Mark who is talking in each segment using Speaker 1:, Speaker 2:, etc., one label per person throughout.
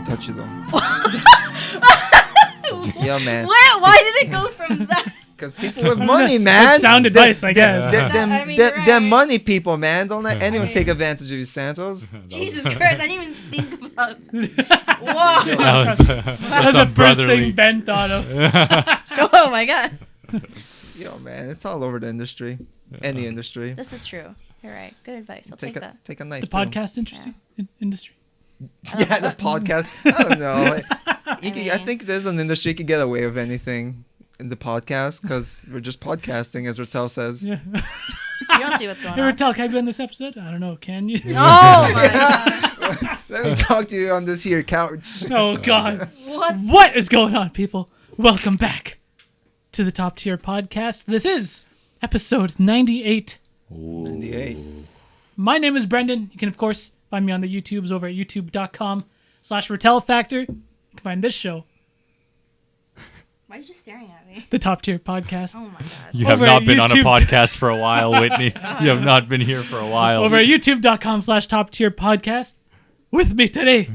Speaker 1: Don't touch it though. Yeah, man.
Speaker 2: Why did it go from that?
Speaker 1: Because people with money, man.
Speaker 3: Sound advice, I guess.
Speaker 1: They're money people, man. Don't let anyone take advantage of you, Santos.
Speaker 2: Jesus Christ, I didn't even think about. Whoa.
Speaker 3: That was the first thing Ben thought of.
Speaker 2: Oh my god.
Speaker 1: Yo, man, it's all over the industry. Any industry.
Speaker 2: This is true. You're right. Good advice. I'll take that.
Speaker 1: Take a knife.
Speaker 3: The podcast industry.
Speaker 1: Yeah, the podcast. I don't know. I think there's an industry you can get away with anything in the podcast because we're just podcasting, as Retel says.
Speaker 3: Yeah.
Speaker 2: You don't see what's going on.
Speaker 3: Retel, can I be on this episode? I don't know. Can you?
Speaker 2: Oh my god.
Speaker 1: Let me talk to you on this here couch.
Speaker 3: Oh god.
Speaker 2: What
Speaker 3: is going on, people? Welcome back to the Top Tier Podcast. This is episode 98.
Speaker 1: 98.
Speaker 3: My name is Brendan. You can, of course, find me on the YouTubes over at youtube.com/RetelFactor. You can find this show,
Speaker 2: Why are you just staring at me?
Speaker 3: the Top Tier Podcast.
Speaker 2: Oh my god.
Speaker 4: You have
Speaker 3: Over
Speaker 4: not
Speaker 3: at
Speaker 4: been on a
Speaker 3: YouTube.
Speaker 4: podcast for a while, Whitney. You have not been here for a while.
Speaker 3: Over at youtube.com/Top Tier Podcast. With me today.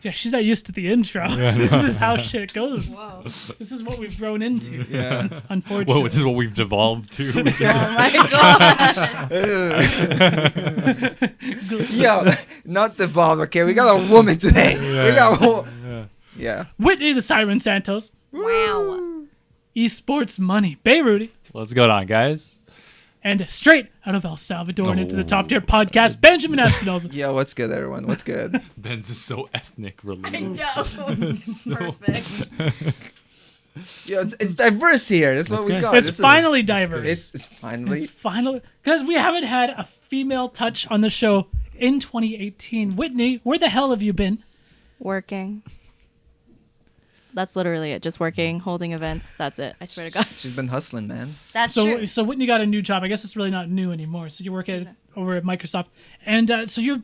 Speaker 3: Yeah, she's not used to the intro. This is how shit goes.
Speaker 2: Whoa.
Speaker 3: This is what we've grown into.
Speaker 1: Yeah.
Speaker 3: Unfortunately.
Speaker 4: Well, this is what we've devolved to.
Speaker 2: Oh my god.
Speaker 1: Yo, not devolved. Okay, we got a woman today. We got a Yeah.
Speaker 3: Whitney the Siren Santos.
Speaker 2: Wow.
Speaker 3: Esports Money. Beirut.
Speaker 4: What's going on, guys?
Speaker 3: And straight out of El Salvador and into the Top Tier Podcast, Benjamin Espinosa.
Speaker 1: Yo, what's good, everyone? What's good?
Speaker 4: Ben's is so ethnic
Speaker 2: I
Speaker 4: related.
Speaker 2: know. Perfect.
Speaker 1: Yo, it's diverse here. That's what we got.
Speaker 3: It's finally diverse.
Speaker 1: It's finally.
Speaker 3: It's finally, because we haven't had a female touch on the show in 2018. Whitney, where the hell have you been?
Speaker 2: Working. That's literally it. Just working, holding events. That's it. I swear to God.
Speaker 1: She's been hustling, man.
Speaker 2: That's
Speaker 3: So,
Speaker 2: true.
Speaker 3: so Whitney got a new job. I guess it's really not new anymore. So you work over at Microsoft, and so you're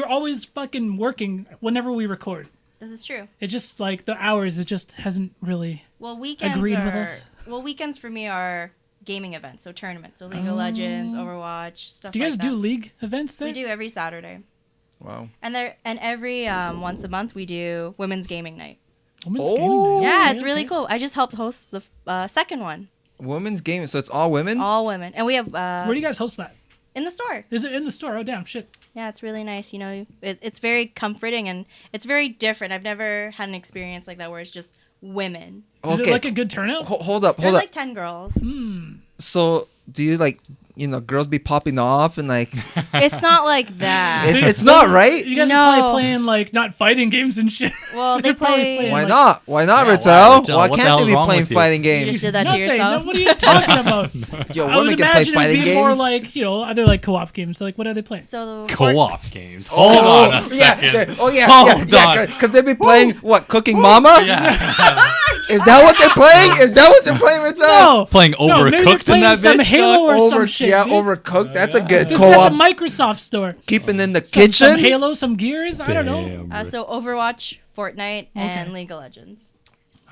Speaker 3: always fucking working whenever we record.
Speaker 2: This is true.
Speaker 3: It just like the hours. It just hasn't really.
Speaker 2: Well, weekends
Speaker 3: Agreed
Speaker 2: are.
Speaker 3: with us?
Speaker 2: Well, weekends for me are gaming events, so tournaments, so League of Legends, Overwatch, stuff.
Speaker 3: Do you guys
Speaker 2: like
Speaker 3: do
Speaker 2: that.
Speaker 3: league events there?
Speaker 2: We do every Saturday,
Speaker 1: Wow.
Speaker 2: and every once a month we do women's gaming night.
Speaker 3: Women's
Speaker 1: Oh.
Speaker 3: gaming night.
Speaker 2: Yeah,
Speaker 3: Okay,
Speaker 2: it's really
Speaker 3: okay.
Speaker 2: cool. I just helped host the second one.
Speaker 1: Women's gaming. So it's all women?
Speaker 2: All women, and we have
Speaker 3: Where do you guys host that?
Speaker 2: in the store.
Speaker 3: Is it in the store? Oh damn, shit.
Speaker 2: Yeah, it's really nice. You know, it's very comforting and it's very different. I've never had an experience like that where it's just women.
Speaker 3: Is it like a good turnout?
Speaker 1: Hold up.
Speaker 2: There's like 10 girls.
Speaker 1: So do you girls be popping off and like
Speaker 2: It's not like that.
Speaker 1: it's not right?
Speaker 3: You guys
Speaker 2: No.
Speaker 3: are probably playing like not fighting games and shit.
Speaker 2: Well, they
Speaker 3: You're probably
Speaker 2: play.
Speaker 3: playing,
Speaker 1: Why
Speaker 3: like-
Speaker 1: not? Why not,
Speaker 4: Yeah,
Speaker 1: Retel?
Speaker 4: why, Retel?
Speaker 1: Why
Speaker 4: What the
Speaker 1: can't
Speaker 4: hell's
Speaker 1: they be
Speaker 4: wrong
Speaker 1: playing
Speaker 4: with you?
Speaker 1: fighting
Speaker 2: You
Speaker 1: games?
Speaker 2: just did that to
Speaker 3: Nothing.
Speaker 2: yourself.
Speaker 3: What are you talking about?
Speaker 1: Yo,
Speaker 3: I would
Speaker 1: women can play
Speaker 3: imagine
Speaker 1: fighting
Speaker 3: it'd be more
Speaker 1: games.
Speaker 3: like, other like co-op games. So, like, what are they playing?
Speaker 2: So
Speaker 4: Co-op games. Hold on a second.
Speaker 1: yeah,
Speaker 4: Hold
Speaker 1: yeah,
Speaker 4: on.
Speaker 1: because they be playing what? Cooking Mama?
Speaker 4: Yeah.
Speaker 1: Is that what they're playing? Is that what they're playing, Retel?
Speaker 3: No,
Speaker 4: Playing
Speaker 3: no, maybe they're
Speaker 4: Overcooked in
Speaker 3: playing
Speaker 4: that
Speaker 3: some
Speaker 4: bitch,
Speaker 3: Halo
Speaker 4: dog?
Speaker 3: or some shit. dude.
Speaker 1: Overcooked. That's a good
Speaker 3: This is at
Speaker 1: co-op.
Speaker 3: the Microsoft store.
Speaker 1: Keeping in the
Speaker 3: Some
Speaker 1: kitchen.
Speaker 3: Halo, some Gears. I don't know.
Speaker 4: Damn.
Speaker 2: so Overwatch, Fortnite, and League of Legends.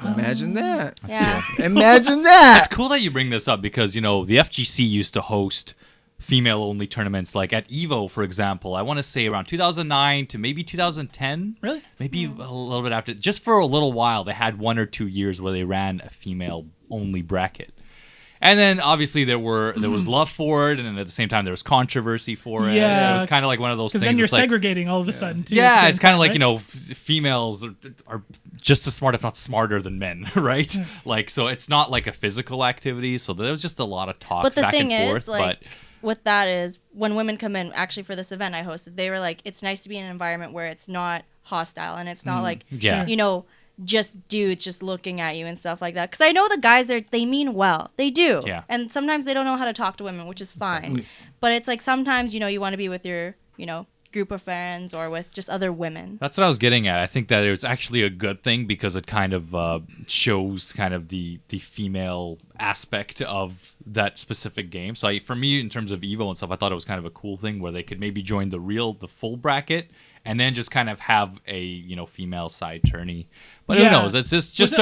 Speaker 1: Imagine that.
Speaker 2: Yeah.
Speaker 1: Imagine that.
Speaker 4: It's cool that you bring this up because, the FGC used to host female-only tournaments. Like at EVO, for example, I want to say around 2009 to maybe 2010.
Speaker 3: Really?
Speaker 4: Maybe a little bit after. Just for a little while, they had 1 or 2 years where they ran a female-only bracket. And then obviously there was love for it, and then at the same time there was controversy for it.
Speaker 3: Yeah.
Speaker 4: It was kind of like one of those
Speaker 3: Because
Speaker 4: things.
Speaker 3: then you're
Speaker 4: it's like-
Speaker 3: segregating all of a sudden, too.
Speaker 4: Yeah,
Speaker 3: at
Speaker 4: it's
Speaker 3: the
Speaker 4: kind of
Speaker 3: same
Speaker 4: like,
Speaker 3: time,
Speaker 4: females are just as smart, if not smarter than men, right? Like, so it's not like a physical activity. So there was just a lot of talk
Speaker 2: But the
Speaker 4: back
Speaker 2: thing
Speaker 4: and
Speaker 2: is,
Speaker 4: forth.
Speaker 2: like, with that is when women come in, actually for this event I hosted, they were like, it's nice to be in an environment where it's not hostile and it's not like,
Speaker 4: yeah.
Speaker 3: Sure.
Speaker 2: just dudes just looking at you and stuff like that. Because I know the guys there, they mean well. They do.
Speaker 4: Yeah.
Speaker 2: And sometimes they don't know how to talk to women, which is fine.
Speaker 4: Exactly.
Speaker 2: But it's like sometimes, you want to be with your, group of friends or with just other women.
Speaker 4: That's what I was getting at. I think that it's actually a good thing because it kind of shows kind of the female aspect of that specific game. So for me, in terms of Evo and stuff, I thought it was kind of a cool thing where they could maybe join the full bracket and then just kind of have a female side tourney. But
Speaker 3: Yeah.
Speaker 4: who knows? It's just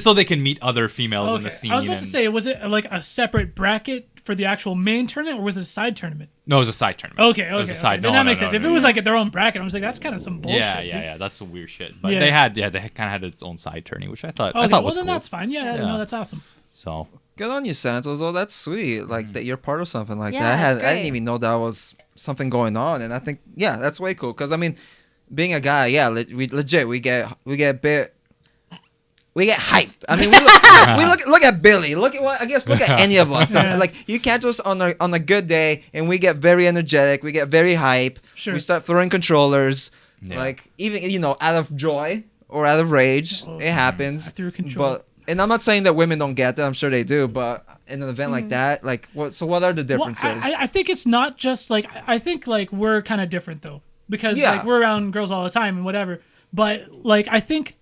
Speaker 4: so they can meet other females in the scene.
Speaker 3: I was about to say, was it like a separate bracket for the actual main tournament, or was it a side tournament?
Speaker 4: No, it was a side tournament.
Speaker 3: Okay.
Speaker 4: It was a side.
Speaker 3: Then
Speaker 4: No,
Speaker 3: that
Speaker 4: no,
Speaker 3: makes
Speaker 4: no,
Speaker 3: sense.
Speaker 4: no,
Speaker 3: If
Speaker 4: no,
Speaker 3: it was
Speaker 4: no.
Speaker 3: like their own bracket, I was like, that's kind of some bullshit.
Speaker 4: Yeah. That's some weird shit. But
Speaker 3: Yeah.
Speaker 4: they kind of had its own side tourney, which I thought
Speaker 3: Okay,
Speaker 4: was
Speaker 3: well then
Speaker 4: cool.
Speaker 3: that's fine. Yeah, no, that's awesome.
Speaker 4: So
Speaker 1: Good on you, Santos. Oh, that's sweet. Like that you're part of something like
Speaker 2: Yeah,
Speaker 1: that.
Speaker 2: it's
Speaker 1: I didn't
Speaker 2: great.
Speaker 1: even know that was something going on, and I think that's way cool. Cause I mean, being a guy, we legit we get a bit. We get hyped. I mean, we look at Billy. Look at any of us.
Speaker 3: Yeah.
Speaker 1: Like you catch us on a good day, and we get very energetic. We get very hype.
Speaker 3: Sure.
Speaker 1: We start throwing controllers,
Speaker 4: Yeah.
Speaker 1: like even out of joy or out of rage.
Speaker 3: Oh,
Speaker 1: It happens.
Speaker 3: I threw a controller.
Speaker 1: And I'm not saying that women don't get that. I'm sure they do. But in an event like that, like what? So what are the
Speaker 3: Well,
Speaker 1: differences?
Speaker 3: I think it's not just like I think like we're kind of different though because
Speaker 1: Yeah.
Speaker 3: like we're around girls all the time and whatever. But like I think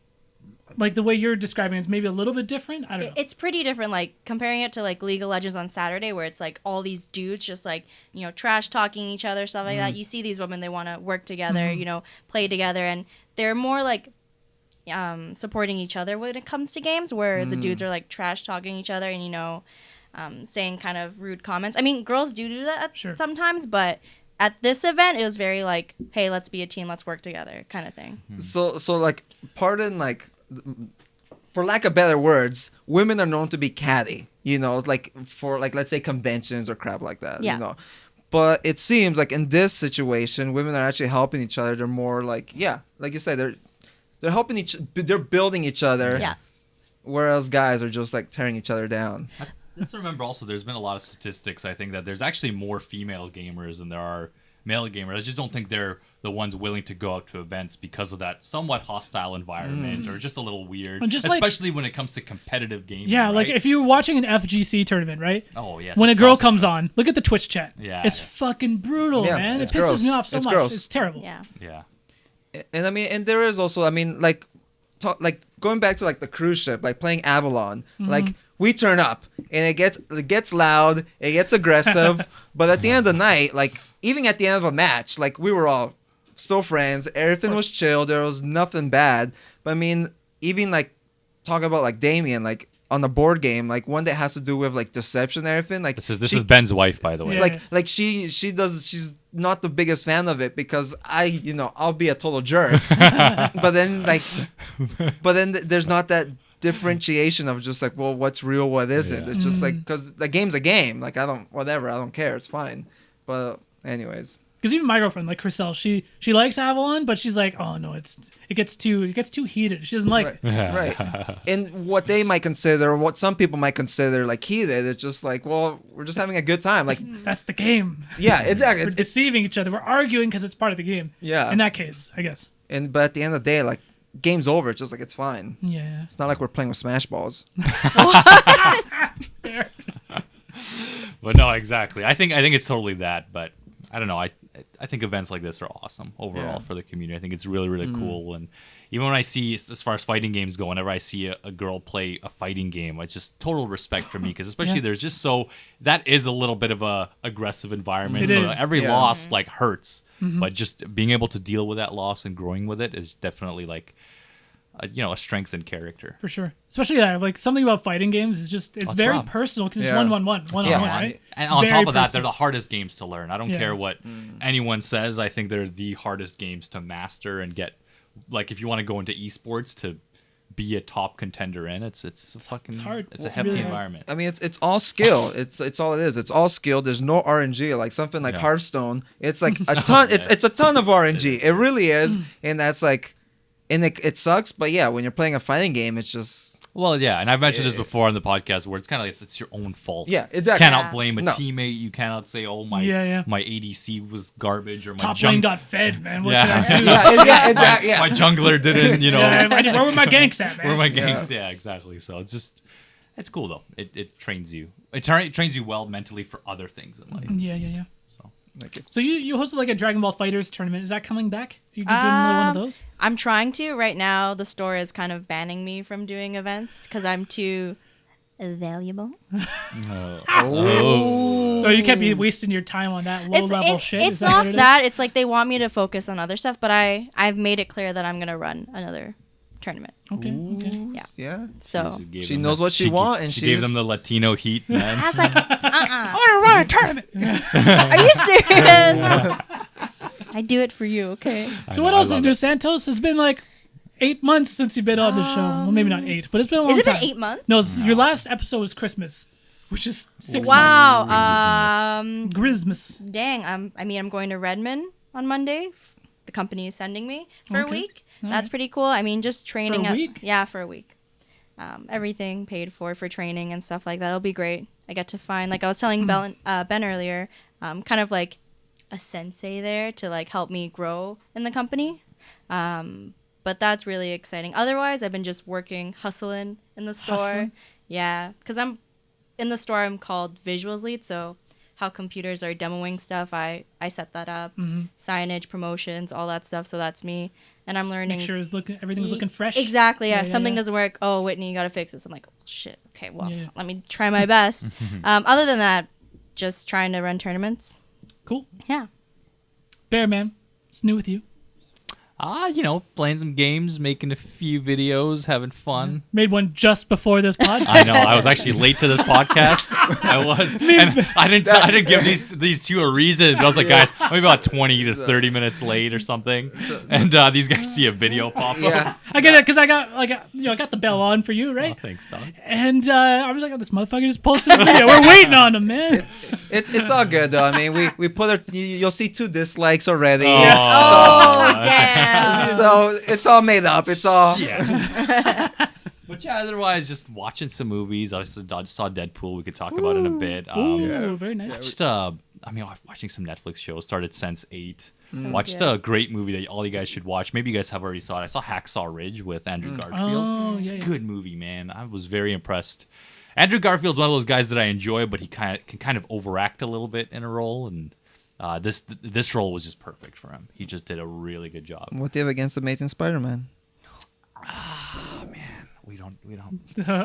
Speaker 3: like the way you're describing it's maybe a little bit different. I don't know.
Speaker 2: It's pretty different, like comparing it to like League of Legends on Saturday, where it's like all these dudes just like trash talking each other, stuff like that. You see these women, they want to work together, play together, and they're more like supporting each other when it comes to games, where the dudes are like trash talking each other and saying kind of rude comments. I mean, girls do that
Speaker 3: Sure.
Speaker 2: sometimes, but at this event, it was very like, hey, let's be a team, let's work together, kind of thing.
Speaker 1: So like, pardon, like, for lack of better words, women are known to be catty, like for like, let's say conventions or crap like that,
Speaker 2: Yeah.
Speaker 1: But it seems like in this situation, women are actually helping each other. They're more like you said, they're helping they're building each other.
Speaker 2: Yeah.
Speaker 1: Whereas guys are just like tearing each other down.
Speaker 4: let's remember also there's been a lot of statistics. I think that there's actually more female gamers than there are male gamers. I just don't think they're the ones willing to go out to events because of that somewhat hostile environment or just a little weird,
Speaker 3: And just
Speaker 4: especially when it comes to competitive gaming.
Speaker 3: Yeah,
Speaker 4: right?
Speaker 3: like if you're watching an FGC tournament, right?
Speaker 4: Oh yeah.
Speaker 3: When a
Speaker 4: it's
Speaker 3: girl
Speaker 4: sausage
Speaker 3: comes
Speaker 4: fest.
Speaker 3: on, look at the Twitch chat.
Speaker 4: Yeah,
Speaker 3: It's
Speaker 4: yeah.
Speaker 3: fucking brutal,
Speaker 1: Yeah,
Speaker 3: man. It
Speaker 1: it's
Speaker 3: pisses
Speaker 1: gross.
Speaker 3: me off so
Speaker 1: It's
Speaker 3: much.
Speaker 1: gross.
Speaker 3: It's terrible.
Speaker 2: Yeah.
Speaker 4: Yeah.
Speaker 1: And I mean, and there is also, I mean, like going back to like the cruise ship, like playing Avalon, like we turn up and it gets loud, it gets aggressive, but at the end of the night, like even at the end of a match, like we were all still friends, everything was chill, there was nothing bad. But I mean, even like talking about like Damien, like on the board game, like one that has to do with like deception and everything, like
Speaker 4: This is Ben's wife, by the way.
Speaker 3: Yeah.
Speaker 1: like she's not the biggest fan of it because I'll be a total jerk. but then there's not that differentiation of just like, well, what's real, what isn't.
Speaker 4: Yeah.
Speaker 1: It's just like, because the game's a game, like I don't care, it's fine. But anyways,
Speaker 3: Because even my girlfriend, like Chriselle, she likes Avalon, but she's like, oh no, it gets too heated. She doesn't like
Speaker 1: right,
Speaker 3: it.
Speaker 1: right. And what they might consider, or what some people might consider like heated, it's just like, well, we're just having a good time, like
Speaker 3: That's the game.
Speaker 1: yeah, exactly.
Speaker 3: We're deceiving each other. We're arguing because it's part of the game.
Speaker 1: Yeah.
Speaker 3: In that case, I guess.
Speaker 1: But at the end of the day, like game's over. It's just like it's fine.
Speaker 3: Yeah.
Speaker 1: It's not like we're playing with Smash Balls.
Speaker 3: Fair.
Speaker 4: But no, exactly. I think it's totally that. But I don't know. I think events like this are awesome overall
Speaker 1: Yeah.
Speaker 4: for the community. I think it's really, really cool. And even when I see, as far as fighting games go, whenever I see a girl play a fighting game, it's just total respect for me. Because especially
Speaker 3: Yeah.
Speaker 4: there's just that is a little bit of a aggressive environment.
Speaker 3: It
Speaker 4: So
Speaker 3: is.
Speaker 4: every
Speaker 1: Yeah.
Speaker 4: loss like hurts. But just being able to deal with that loss and growing with it is definitely like, a strength in character.
Speaker 3: For sure. Especially that, like something about fighting games is just it's
Speaker 4: What's
Speaker 3: very
Speaker 4: wrong?
Speaker 3: personal because
Speaker 1: Yeah.
Speaker 3: it's one-on-one,
Speaker 1: Yeah.
Speaker 3: right?
Speaker 4: And
Speaker 3: It's
Speaker 4: on
Speaker 3: very
Speaker 4: top of that, they're
Speaker 3: personal.
Speaker 4: the hardest games to learn. I don't
Speaker 3: Yeah.
Speaker 4: care what anyone says. I think they're the hardest games to master and get. Like, if you want to go into esports to be a top contender in, it's fucking
Speaker 3: hard.
Speaker 4: It's
Speaker 3: It's
Speaker 4: a hefty
Speaker 3: really hard.
Speaker 4: environment.
Speaker 1: I mean, it's all skill. It's all it is. It's all skill. There's no RNG. Like something like
Speaker 4: Yeah.
Speaker 1: Hearthstone, it's like a ton.
Speaker 4: Yeah.
Speaker 1: It's a ton of RNG. It really is, and that's like, and it sucks. But yeah, when you're playing a fighting game, it's just
Speaker 4: Well, yeah, and I've mentioned this before on the podcast where it's kind of like it's your own fault.
Speaker 1: Yeah,
Speaker 4: You
Speaker 1: exactly.
Speaker 4: cannot
Speaker 2: Yeah.
Speaker 4: blame a
Speaker 1: No.
Speaker 4: teammate. You cannot say, "Oh my,
Speaker 3: Yeah.
Speaker 4: my ADC was garbage," or my
Speaker 3: Top lane
Speaker 4: jung-
Speaker 3: got fed, man. What
Speaker 4: Yeah.
Speaker 3: did I do?
Speaker 1: yeah, exactly. Yeah.
Speaker 4: my jungler didn't.
Speaker 3: Yeah, where were my ganks at, man?
Speaker 4: Where are my ganks? Yeah, exactly. So it's cool though. It trains you. It trains you well mentally for other things in life.
Speaker 3: Yeah.
Speaker 4: So
Speaker 1: Like,
Speaker 3: So you hosted like a Dragon Ball Fighters tournament. Is that coming back? You doing another one of those?
Speaker 2: I'm trying to. Right now, the store is kind of banning me from doing events because I'm too valuable.
Speaker 3: So you can't be wasting your time on that low level shit.
Speaker 2: It's
Speaker 3: Is that
Speaker 2: not
Speaker 3: what it is?
Speaker 2: that. It's like they want me to focus on other stuff, but I've made it clear that I'm gonna run another tournament.
Speaker 3: Okay.
Speaker 2: Yeah.
Speaker 1: Yeah.
Speaker 2: So
Speaker 4: Gave
Speaker 1: She
Speaker 4: them
Speaker 1: knows
Speaker 4: the-
Speaker 1: what she want, and
Speaker 4: she gave
Speaker 1: she's-
Speaker 4: them the Latino heat, man.
Speaker 2: I was like,
Speaker 3: I want to run a tournament.
Speaker 2: are you serious? I do it for you, okay?
Speaker 3: So
Speaker 4: I
Speaker 3: what
Speaker 4: know, I
Speaker 3: else is
Speaker 4: love
Speaker 3: new,
Speaker 4: it.
Speaker 3: Santos? It's been like 8 months since you've been on the show. Well, maybe not 8, but it's been a long
Speaker 2: Has it
Speaker 3: time.
Speaker 2: been 8 months?
Speaker 3: No, your last episode was Christmas, which is 6 months.
Speaker 2: Wow.
Speaker 3: Christmas.
Speaker 2: Dang. I'm going to Redmond on Monday. The company is sending me for a
Speaker 3: Okay.
Speaker 2: week.
Speaker 3: All
Speaker 2: That's
Speaker 3: right.
Speaker 2: pretty cool. I mean, just training.
Speaker 3: For a week?
Speaker 2: Yeah, for a week. Everything paid for training and stuff like that. It'll be great. I get to find, like I was telling Ben earlier, kind of like a sensei there to like help me grow in the company. But that's really exciting. Otherwise, I've been just working, hustling in the store.
Speaker 3: Hustling?
Speaker 2: Yeah, because I'm in the store. I'm called visuals lead, so how computers are demoing stuff, I set that up. Signage, promotions, all that stuff. So that's me, and I'm learning.
Speaker 3: Make sure everything's looking fresh.
Speaker 2: Exactly. Yeah.
Speaker 3: Yeah,
Speaker 2: If
Speaker 3: yeah,
Speaker 2: something
Speaker 3: yeah.
Speaker 2: doesn't work, oh Whitney, you gotta fix this. I'm like, oh, shit. Okay, well,
Speaker 3: Yeah.
Speaker 2: let me try my best. Other than that, just trying to run tournaments.
Speaker 3: Cool.
Speaker 2: Yeah.
Speaker 3: Bear man, it's new with you.
Speaker 4: Playing some games, making a few videos, having fun.
Speaker 3: Made one just before this podcast.
Speaker 4: I know. I was actually late to this podcast. I was, and I didn't give these two a reason. I was like, guys, I'm maybe about 20 to 30 minutes late or something. And these guys see a video pop up.
Speaker 1: Yeah.
Speaker 3: I get it because I got I got the bell on for you,
Speaker 4: Oh,
Speaker 3: right?
Speaker 4: thanks, Doc.
Speaker 3: And I was like, oh, this motherfucker just posted a video. We're waiting on him, man.
Speaker 1: It's all good though. I mean, we put her. You'll see 2 dislikes already.
Speaker 2: Oh, damn.
Speaker 1: So it's all made up. It's all.
Speaker 4: Yeah. But yeah, otherwise, just watching some movies. I saw Deadpool. We could talk about in a bit.
Speaker 3: Ooh, very nice.
Speaker 4: Watched, watching some Netflix shows. Started Sense 8.
Speaker 2: So
Speaker 4: Watched
Speaker 2: good.
Speaker 4: a great movie that all you guys should watch. Maybe you guys have already saw it. I saw Hacksaw Ridge with Andrew Garfield.
Speaker 3: Oh,
Speaker 4: It's a
Speaker 3: yeah.
Speaker 4: good movie, man. I was very impressed. Andrew Garfield's one of those guys that I enjoy, but he can kind of overact a little bit in a role, and this role was just perfect for him. He just did a really good job.
Speaker 1: What do you have against Amazing Spider-Man?
Speaker 4: We don't.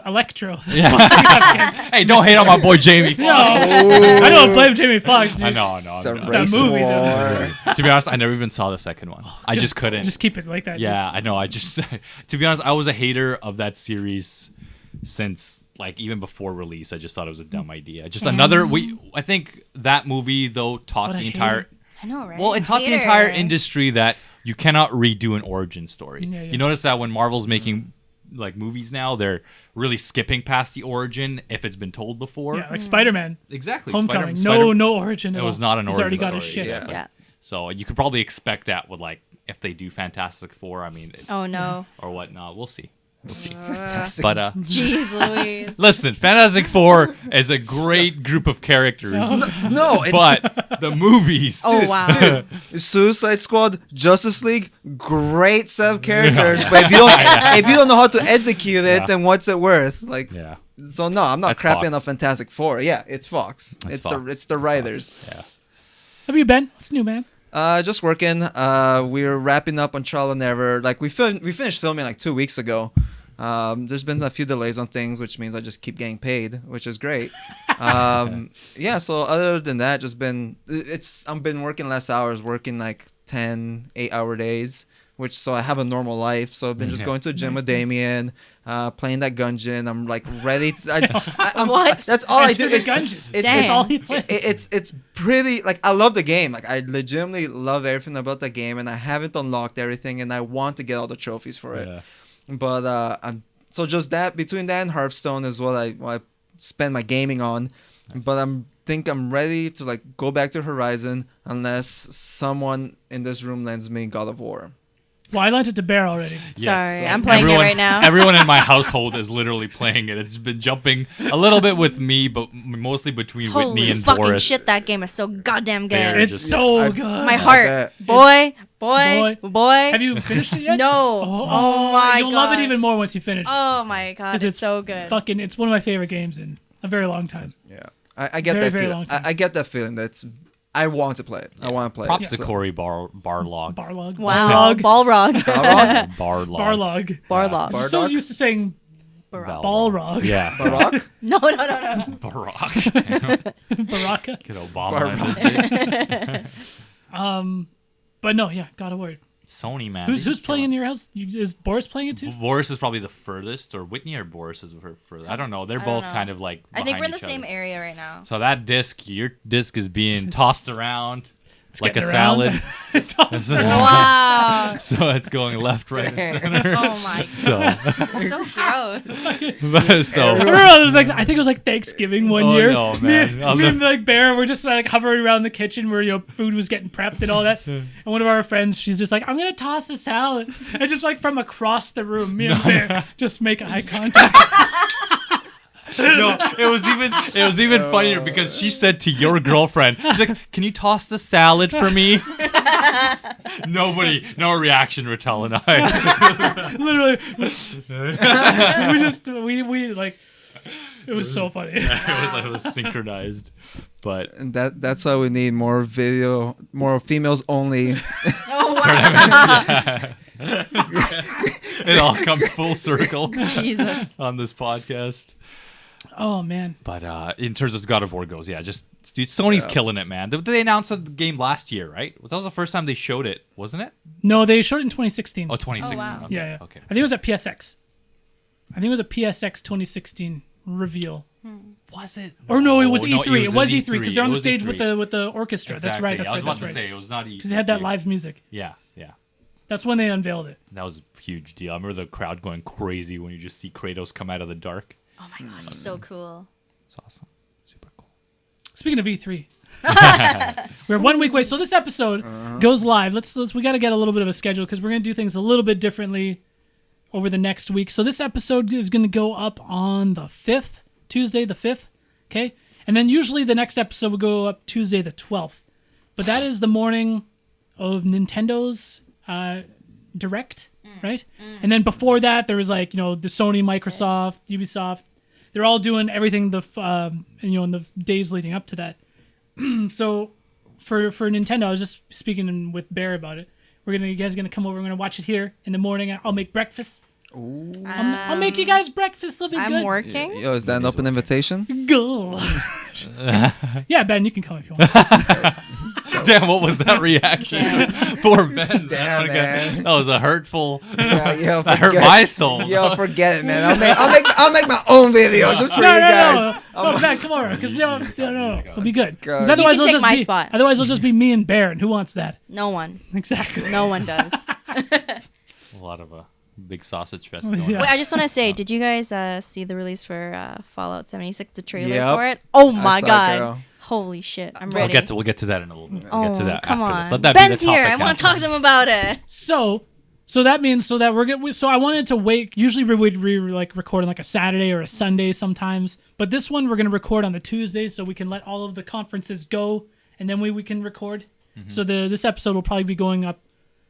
Speaker 3: Electro.
Speaker 4: Hey, don't hate on my boy Jamie.
Speaker 3: No, I don't blame Jamie Foxx, dude.
Speaker 4: I know.
Speaker 1: It's a
Speaker 4: I'm just-
Speaker 1: race
Speaker 3: movie,
Speaker 1: war.
Speaker 4: To be honest, I never even saw the second one. I just couldn't.
Speaker 3: Just keep it like that.
Speaker 4: Yeah, I know. I just, to be honest, I was a hater of that series since like even before release. I just thought it was a dumb idea. Just another. I think that movie though taught
Speaker 3: What a
Speaker 4: the entire.
Speaker 3: hater.
Speaker 2: I know, right?
Speaker 4: Well, it taught the
Speaker 2: Hater.
Speaker 4: entire industry that you cannot redo an origin story.
Speaker 3: Yeah, yeah.
Speaker 4: You notice that when Marvel's making like movies now, they're really skipping past the origin if it's been told before.
Speaker 3: Yeah, like Spider-Man.
Speaker 4: Exactly.
Speaker 3: Homecoming.
Speaker 4: Spider-
Speaker 3: No origin at
Speaker 4: It was
Speaker 3: all.
Speaker 4: not an
Speaker 3: He's
Speaker 4: origin
Speaker 3: already got
Speaker 4: story.
Speaker 3: his shit.
Speaker 1: Yeah.
Speaker 2: Yeah.
Speaker 4: So you could probably expect that with like if they do Fantastic Four. I mean,
Speaker 2: Oh no.
Speaker 4: or whatnot. We'll see.
Speaker 1: Fantastic.
Speaker 4: But
Speaker 2: Jeez Louise.
Speaker 4: listen, Fantastic Four is a great group of characters,
Speaker 1: No, it's
Speaker 4: but the movies.
Speaker 2: Oh wow.
Speaker 1: Suicide Squad, Justice League, great set of characters. But if you don't know how to execute it,
Speaker 4: Yeah.
Speaker 1: then what's it worth? Like,
Speaker 4: Yeah.
Speaker 1: so no, I'm not
Speaker 4: That's
Speaker 1: crapping
Speaker 4: Fox.
Speaker 1: on Fantastic Four. Yeah, it's Fox.
Speaker 4: That's
Speaker 1: it's
Speaker 4: Fox.
Speaker 1: the writers.
Speaker 4: Yeah.
Speaker 3: How have you been? What's new, man?
Speaker 1: Just working. We're wrapping up on Trial and Error. Like we finished filming like 2 weeks ago. There's been a few delays on things, which means I just keep getting paid, which is great. Yeah. So other than that, I've been working less hours, working like 10 8-hour days, so I have a normal life. So I've been just
Speaker 4: Yeah.
Speaker 1: going to the gym
Speaker 3: Nice,
Speaker 1: with Damien, playing that Gungeon. I'm like ready to. I'm,
Speaker 2: What?
Speaker 1: That's all I do.
Speaker 3: Enter the Gungeon.
Speaker 1: It-
Speaker 2: Dang.
Speaker 3: That's all he plays.
Speaker 1: it's pretty like I love the game. Like I legitimately love everything about the game, and I haven't unlocked everything, and I want to get all the trophies for it.
Speaker 4: Yeah.
Speaker 1: But so just that between that and Hearthstone is what I spend my gaming on. But I'm ready to like go back to Horizon unless someone in this room lends me God of War.
Speaker 3: Well, I lent it to Bear already.
Speaker 2: Sorry,
Speaker 1: so
Speaker 2: I'm playing it right now.
Speaker 4: Everyone in my household is literally playing it. It's been jumping a little bit with me, but mostly between Whitney
Speaker 2: Holy
Speaker 4: and
Speaker 2: fucking
Speaker 4: Boris.
Speaker 2: shit, that game is so goddamn
Speaker 4: They're
Speaker 2: good.
Speaker 3: It's
Speaker 4: just-
Speaker 3: so
Speaker 1: I-
Speaker 3: good.
Speaker 2: My heart.
Speaker 1: bet.
Speaker 2: Boy.
Speaker 3: Have you finished it yet?
Speaker 2: No. Oh my
Speaker 3: You'll
Speaker 2: god.
Speaker 3: love it even more once you finish.
Speaker 2: Oh my god,
Speaker 3: 'Cause
Speaker 2: it's so good.
Speaker 3: It's one of my favorite games in a very long time.
Speaker 1: Yeah, I get
Speaker 3: Very,
Speaker 1: that
Speaker 3: very
Speaker 1: feeling.
Speaker 3: long time.
Speaker 1: I get that feeling. I want to play it. I want to play
Speaker 4: Props
Speaker 1: it.
Speaker 4: to Corey Barlog.
Speaker 3: Barlog.
Speaker 2: Wow.
Speaker 3: Barlog.
Speaker 2: Balrog.
Speaker 4: Barlog.
Speaker 3: Barlog.
Speaker 2: Barlog.
Speaker 1: Bar-
Speaker 3: So
Speaker 1: Bardock?
Speaker 3: used to saying Balrog.
Speaker 4: Yeah.
Speaker 1: Barak?
Speaker 2: No.
Speaker 4: Barack.
Speaker 3: Baraka.
Speaker 4: Get Obama in this bitch.
Speaker 3: But no, yeah, God of War.
Speaker 4: Sony, man.
Speaker 3: Who's playing in your house? Is Boris playing it too?
Speaker 4: Boris is probably the furthest, or Whitney or Boris is furthest. I don't know. They're both
Speaker 2: know.
Speaker 4: kind of like.
Speaker 2: I think we're in the
Speaker 4: behind each
Speaker 2: same
Speaker 4: other.
Speaker 2: area right now.
Speaker 4: So that your disc is being tossed around like a
Speaker 3: getting around.
Speaker 4: salad.
Speaker 2: Wow.
Speaker 4: So it's going left, right, and center.
Speaker 2: Oh my god.
Speaker 4: So,
Speaker 2: So gross.
Speaker 4: so
Speaker 3: I remember it was like I think it was like Thanksgiving one year.
Speaker 4: no, man.
Speaker 3: Me and like Bear were just like hovering around the kitchen where food was getting prepped and all that. And one of our friends, she's just like, I'm gonna toss a salad, and just like from across the room, me and Bear just make eye contact.
Speaker 4: No, it was even funnier because she said to your girlfriend, she's like, "Can you toss the salad for me?" No reaction, Retel and I.
Speaker 3: Literally, we like it was so funny.
Speaker 4: It was synchronized, but
Speaker 1: And that's why we need more females only.
Speaker 2: Oh wow.
Speaker 4: it all comes full circle
Speaker 2: Jesus.
Speaker 4: on this podcast.
Speaker 3: Oh man,
Speaker 4: But in terms of God of War goes, yeah, just dude, Sony's killing it, man. They announced the game last year, right? That was the first time they showed it, wasn't it?
Speaker 3: no, they showed it in 2016.
Speaker 4: Oh, 2016.
Speaker 2: Oh, wow.
Speaker 4: Okay.
Speaker 3: Yeah.
Speaker 4: Okay.
Speaker 3: I think it was at PSX. I think it was a PSX 2016 reveal.
Speaker 4: Was it?
Speaker 3: Or no, it was
Speaker 4: No,
Speaker 3: E3. It was
Speaker 4: in
Speaker 3: E3 because they're on
Speaker 4: It
Speaker 3: the
Speaker 4: was
Speaker 3: stage
Speaker 4: E3.
Speaker 3: with the orchestra.
Speaker 4: Exactly.
Speaker 3: That's right. That's
Speaker 4: I was
Speaker 3: right.
Speaker 4: about
Speaker 3: That's
Speaker 4: to
Speaker 3: right.
Speaker 4: say it was not E3.
Speaker 3: Because they had that live music.
Speaker 4: Yeah.
Speaker 3: That's when they unveiled it.
Speaker 4: That was a huge deal. I remember the crowd going crazy when you just see Kratos come out of the dark.
Speaker 2: Oh my god, he's so cool.
Speaker 4: It's awesome. Super cool.
Speaker 3: Speaking of E3, we're 1 week away. So this episode goes live. We got to get a little bit of a schedule because we're gonna do things a little bit differently over the next week. So this episode is gonna go up on the 5th, Tuesday the 5th. Okay, and then usually the next episode will go up Tuesday the 12th. But that is the morning of Nintendo's Direct, right? And then before that, there was like the Sony, Microsoft, Ubisoft. They're all doing everything in the days leading up to that. So for Nintendo, I was just speaking with Bear about it. You guys are gonna come over. We're gonna watch it here in the morning. I'll make breakfast. I'll make you guys breakfast. It'll be
Speaker 2: I'm
Speaker 3: good.
Speaker 2: working.
Speaker 1: Yo, is that an open invitation?
Speaker 3: Go. Yeah, Ben, you can come if you want.
Speaker 4: Damn, what was that reaction? Poor Ben.
Speaker 1: Damn, man.
Speaker 4: That was a hurtful.
Speaker 1: Yo,
Speaker 4: That hurt my soul.
Speaker 1: Yo, forget it, man. I'll make my own video just for you guys.
Speaker 3: No, Ben, come over, because no, it'll be good. 'Cause
Speaker 1: God.
Speaker 3: otherwise,
Speaker 2: You can
Speaker 3: it'll
Speaker 2: take my
Speaker 3: be,
Speaker 2: spot.
Speaker 3: Otherwise, it'll just be me and Bear, and who wants that?
Speaker 2: No one.
Speaker 3: Exactly.
Speaker 2: No one does.
Speaker 4: A lot of a big sausage fest going
Speaker 3: Yeah.
Speaker 4: on.
Speaker 2: Wait, I just want to say, did you guys see the release for Fallout 76, the trailer
Speaker 1: Yep.
Speaker 2: for it? Oh
Speaker 1: I
Speaker 2: my
Speaker 1: saw it,
Speaker 2: god.
Speaker 1: girl.
Speaker 2: Holy shit. I'm
Speaker 4: We'll
Speaker 2: ready.
Speaker 4: get to that in a little bit. We'll
Speaker 2: Oh,
Speaker 4: get to that
Speaker 2: come
Speaker 4: after
Speaker 2: on.
Speaker 4: this. Let that
Speaker 2: Ben's
Speaker 4: be the
Speaker 2: here.
Speaker 4: topic
Speaker 2: I want to talk to him about it.
Speaker 3: So that means that so I wanted to wait. Usually we would record on like a Saturday or a Sunday sometimes, but this one we're gonna record on the Tuesday so we can let all of the conferences go and then we can record. So this episode will probably be going up.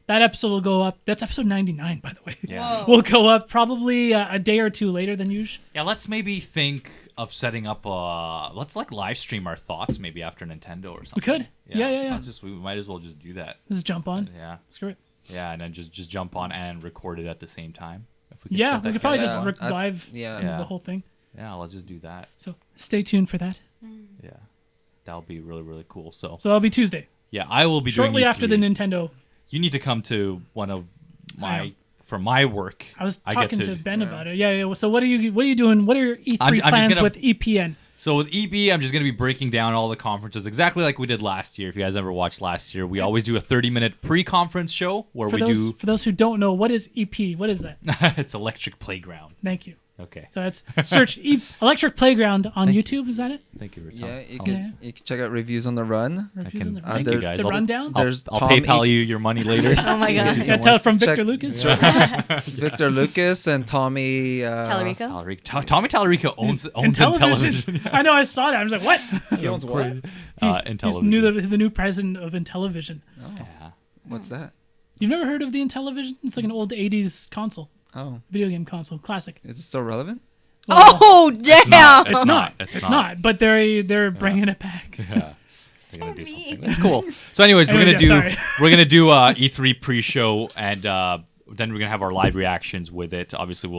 Speaker 3: That episode will go up. That's episode 99, by the way.
Speaker 4: Yeah.
Speaker 3: Will go up probably a day or two later than usual.
Speaker 4: Yeah, let's maybe think of setting up let's live stream our thoughts maybe after Nintendo or something.
Speaker 3: We could. Yeah.
Speaker 4: We might as well just do that.
Speaker 3: Let's jump on.
Speaker 4: Yeah.
Speaker 3: Screw it.
Speaker 4: Yeah, and then just jump on and record it at the same time. If we
Speaker 3: Yeah,
Speaker 4: set
Speaker 3: we
Speaker 4: that
Speaker 3: could probably
Speaker 4: kind
Speaker 3: just
Speaker 4: of fun.
Speaker 3: live
Speaker 1: Yeah.
Speaker 3: the whole thing.
Speaker 4: Yeah, let's just do that.
Speaker 3: So stay tuned for that.
Speaker 4: Yeah. That'll be really, really cool. So
Speaker 3: So that'll be Tuesday,
Speaker 4: yeah, I will be
Speaker 3: shortly
Speaker 4: doing
Speaker 3: after the
Speaker 4: E3.
Speaker 3: Nintendo.
Speaker 4: You need to come to one of
Speaker 3: I
Speaker 4: my
Speaker 3: am.
Speaker 4: for my work.
Speaker 3: I was
Speaker 4: get
Speaker 3: talking to Ben about it. Yeah. So what are you doing? What are your E3
Speaker 4: I'm just
Speaker 3: plans
Speaker 4: gonna-
Speaker 3: with EPN?
Speaker 4: So with EB, I'm just going to be breaking down all the conferences exactly like we did last year. If you guys ever watched last year, we always do a 30-minute pre-conference show where
Speaker 3: For those who don't know, what is EP? What is that?
Speaker 4: it's Electric Playground.
Speaker 3: Thank you.
Speaker 4: Okay.
Speaker 3: So that's search Electric Playground on YouTube. Is that it?
Speaker 4: Thank you, Rachel.
Speaker 1: Yeah, you
Speaker 3: Oh.
Speaker 1: can you can check out reviews on the run.
Speaker 3: Reviews on the,
Speaker 4: Thank
Speaker 1: there-
Speaker 4: you guys.
Speaker 3: the rundown.
Speaker 1: There's
Speaker 4: I'll
Speaker 1: Tom
Speaker 4: PayPal
Speaker 1: E-
Speaker 4: you your money later.
Speaker 2: Oh my god.
Speaker 3: Yeah, tell from Victor
Speaker 1: Check-
Speaker 3: Lucas.
Speaker 1: Victor Lucas and Tommy.
Speaker 2: Tallarico?
Speaker 4: Tommy Tallarico owns Intellivision.
Speaker 3: I know. I saw that. I was like, what?
Speaker 1: He owns what?
Speaker 3: He's
Speaker 4: Intellivision.
Speaker 3: the new president of Intellivision.
Speaker 4: Yeah.
Speaker 1: What's that?
Speaker 3: You've never heard of the Intellivision? It's like an old '80s console,
Speaker 1: Oh,
Speaker 3: video game console, classic.
Speaker 1: is it still relevant?
Speaker 2: Oh, damn.
Speaker 4: not.
Speaker 3: It's not.
Speaker 4: It's
Speaker 3: It's
Speaker 4: not.
Speaker 3: not. But they're bringing it back.
Speaker 4: Yeah. They're gonna do
Speaker 2: mean.
Speaker 4: something. That's cool. So, anyways,
Speaker 3: Anyways, yeah, sorry.
Speaker 4: we're gonna do E3 pre-show, and then we're gonna have our live reactions with it. Obviously,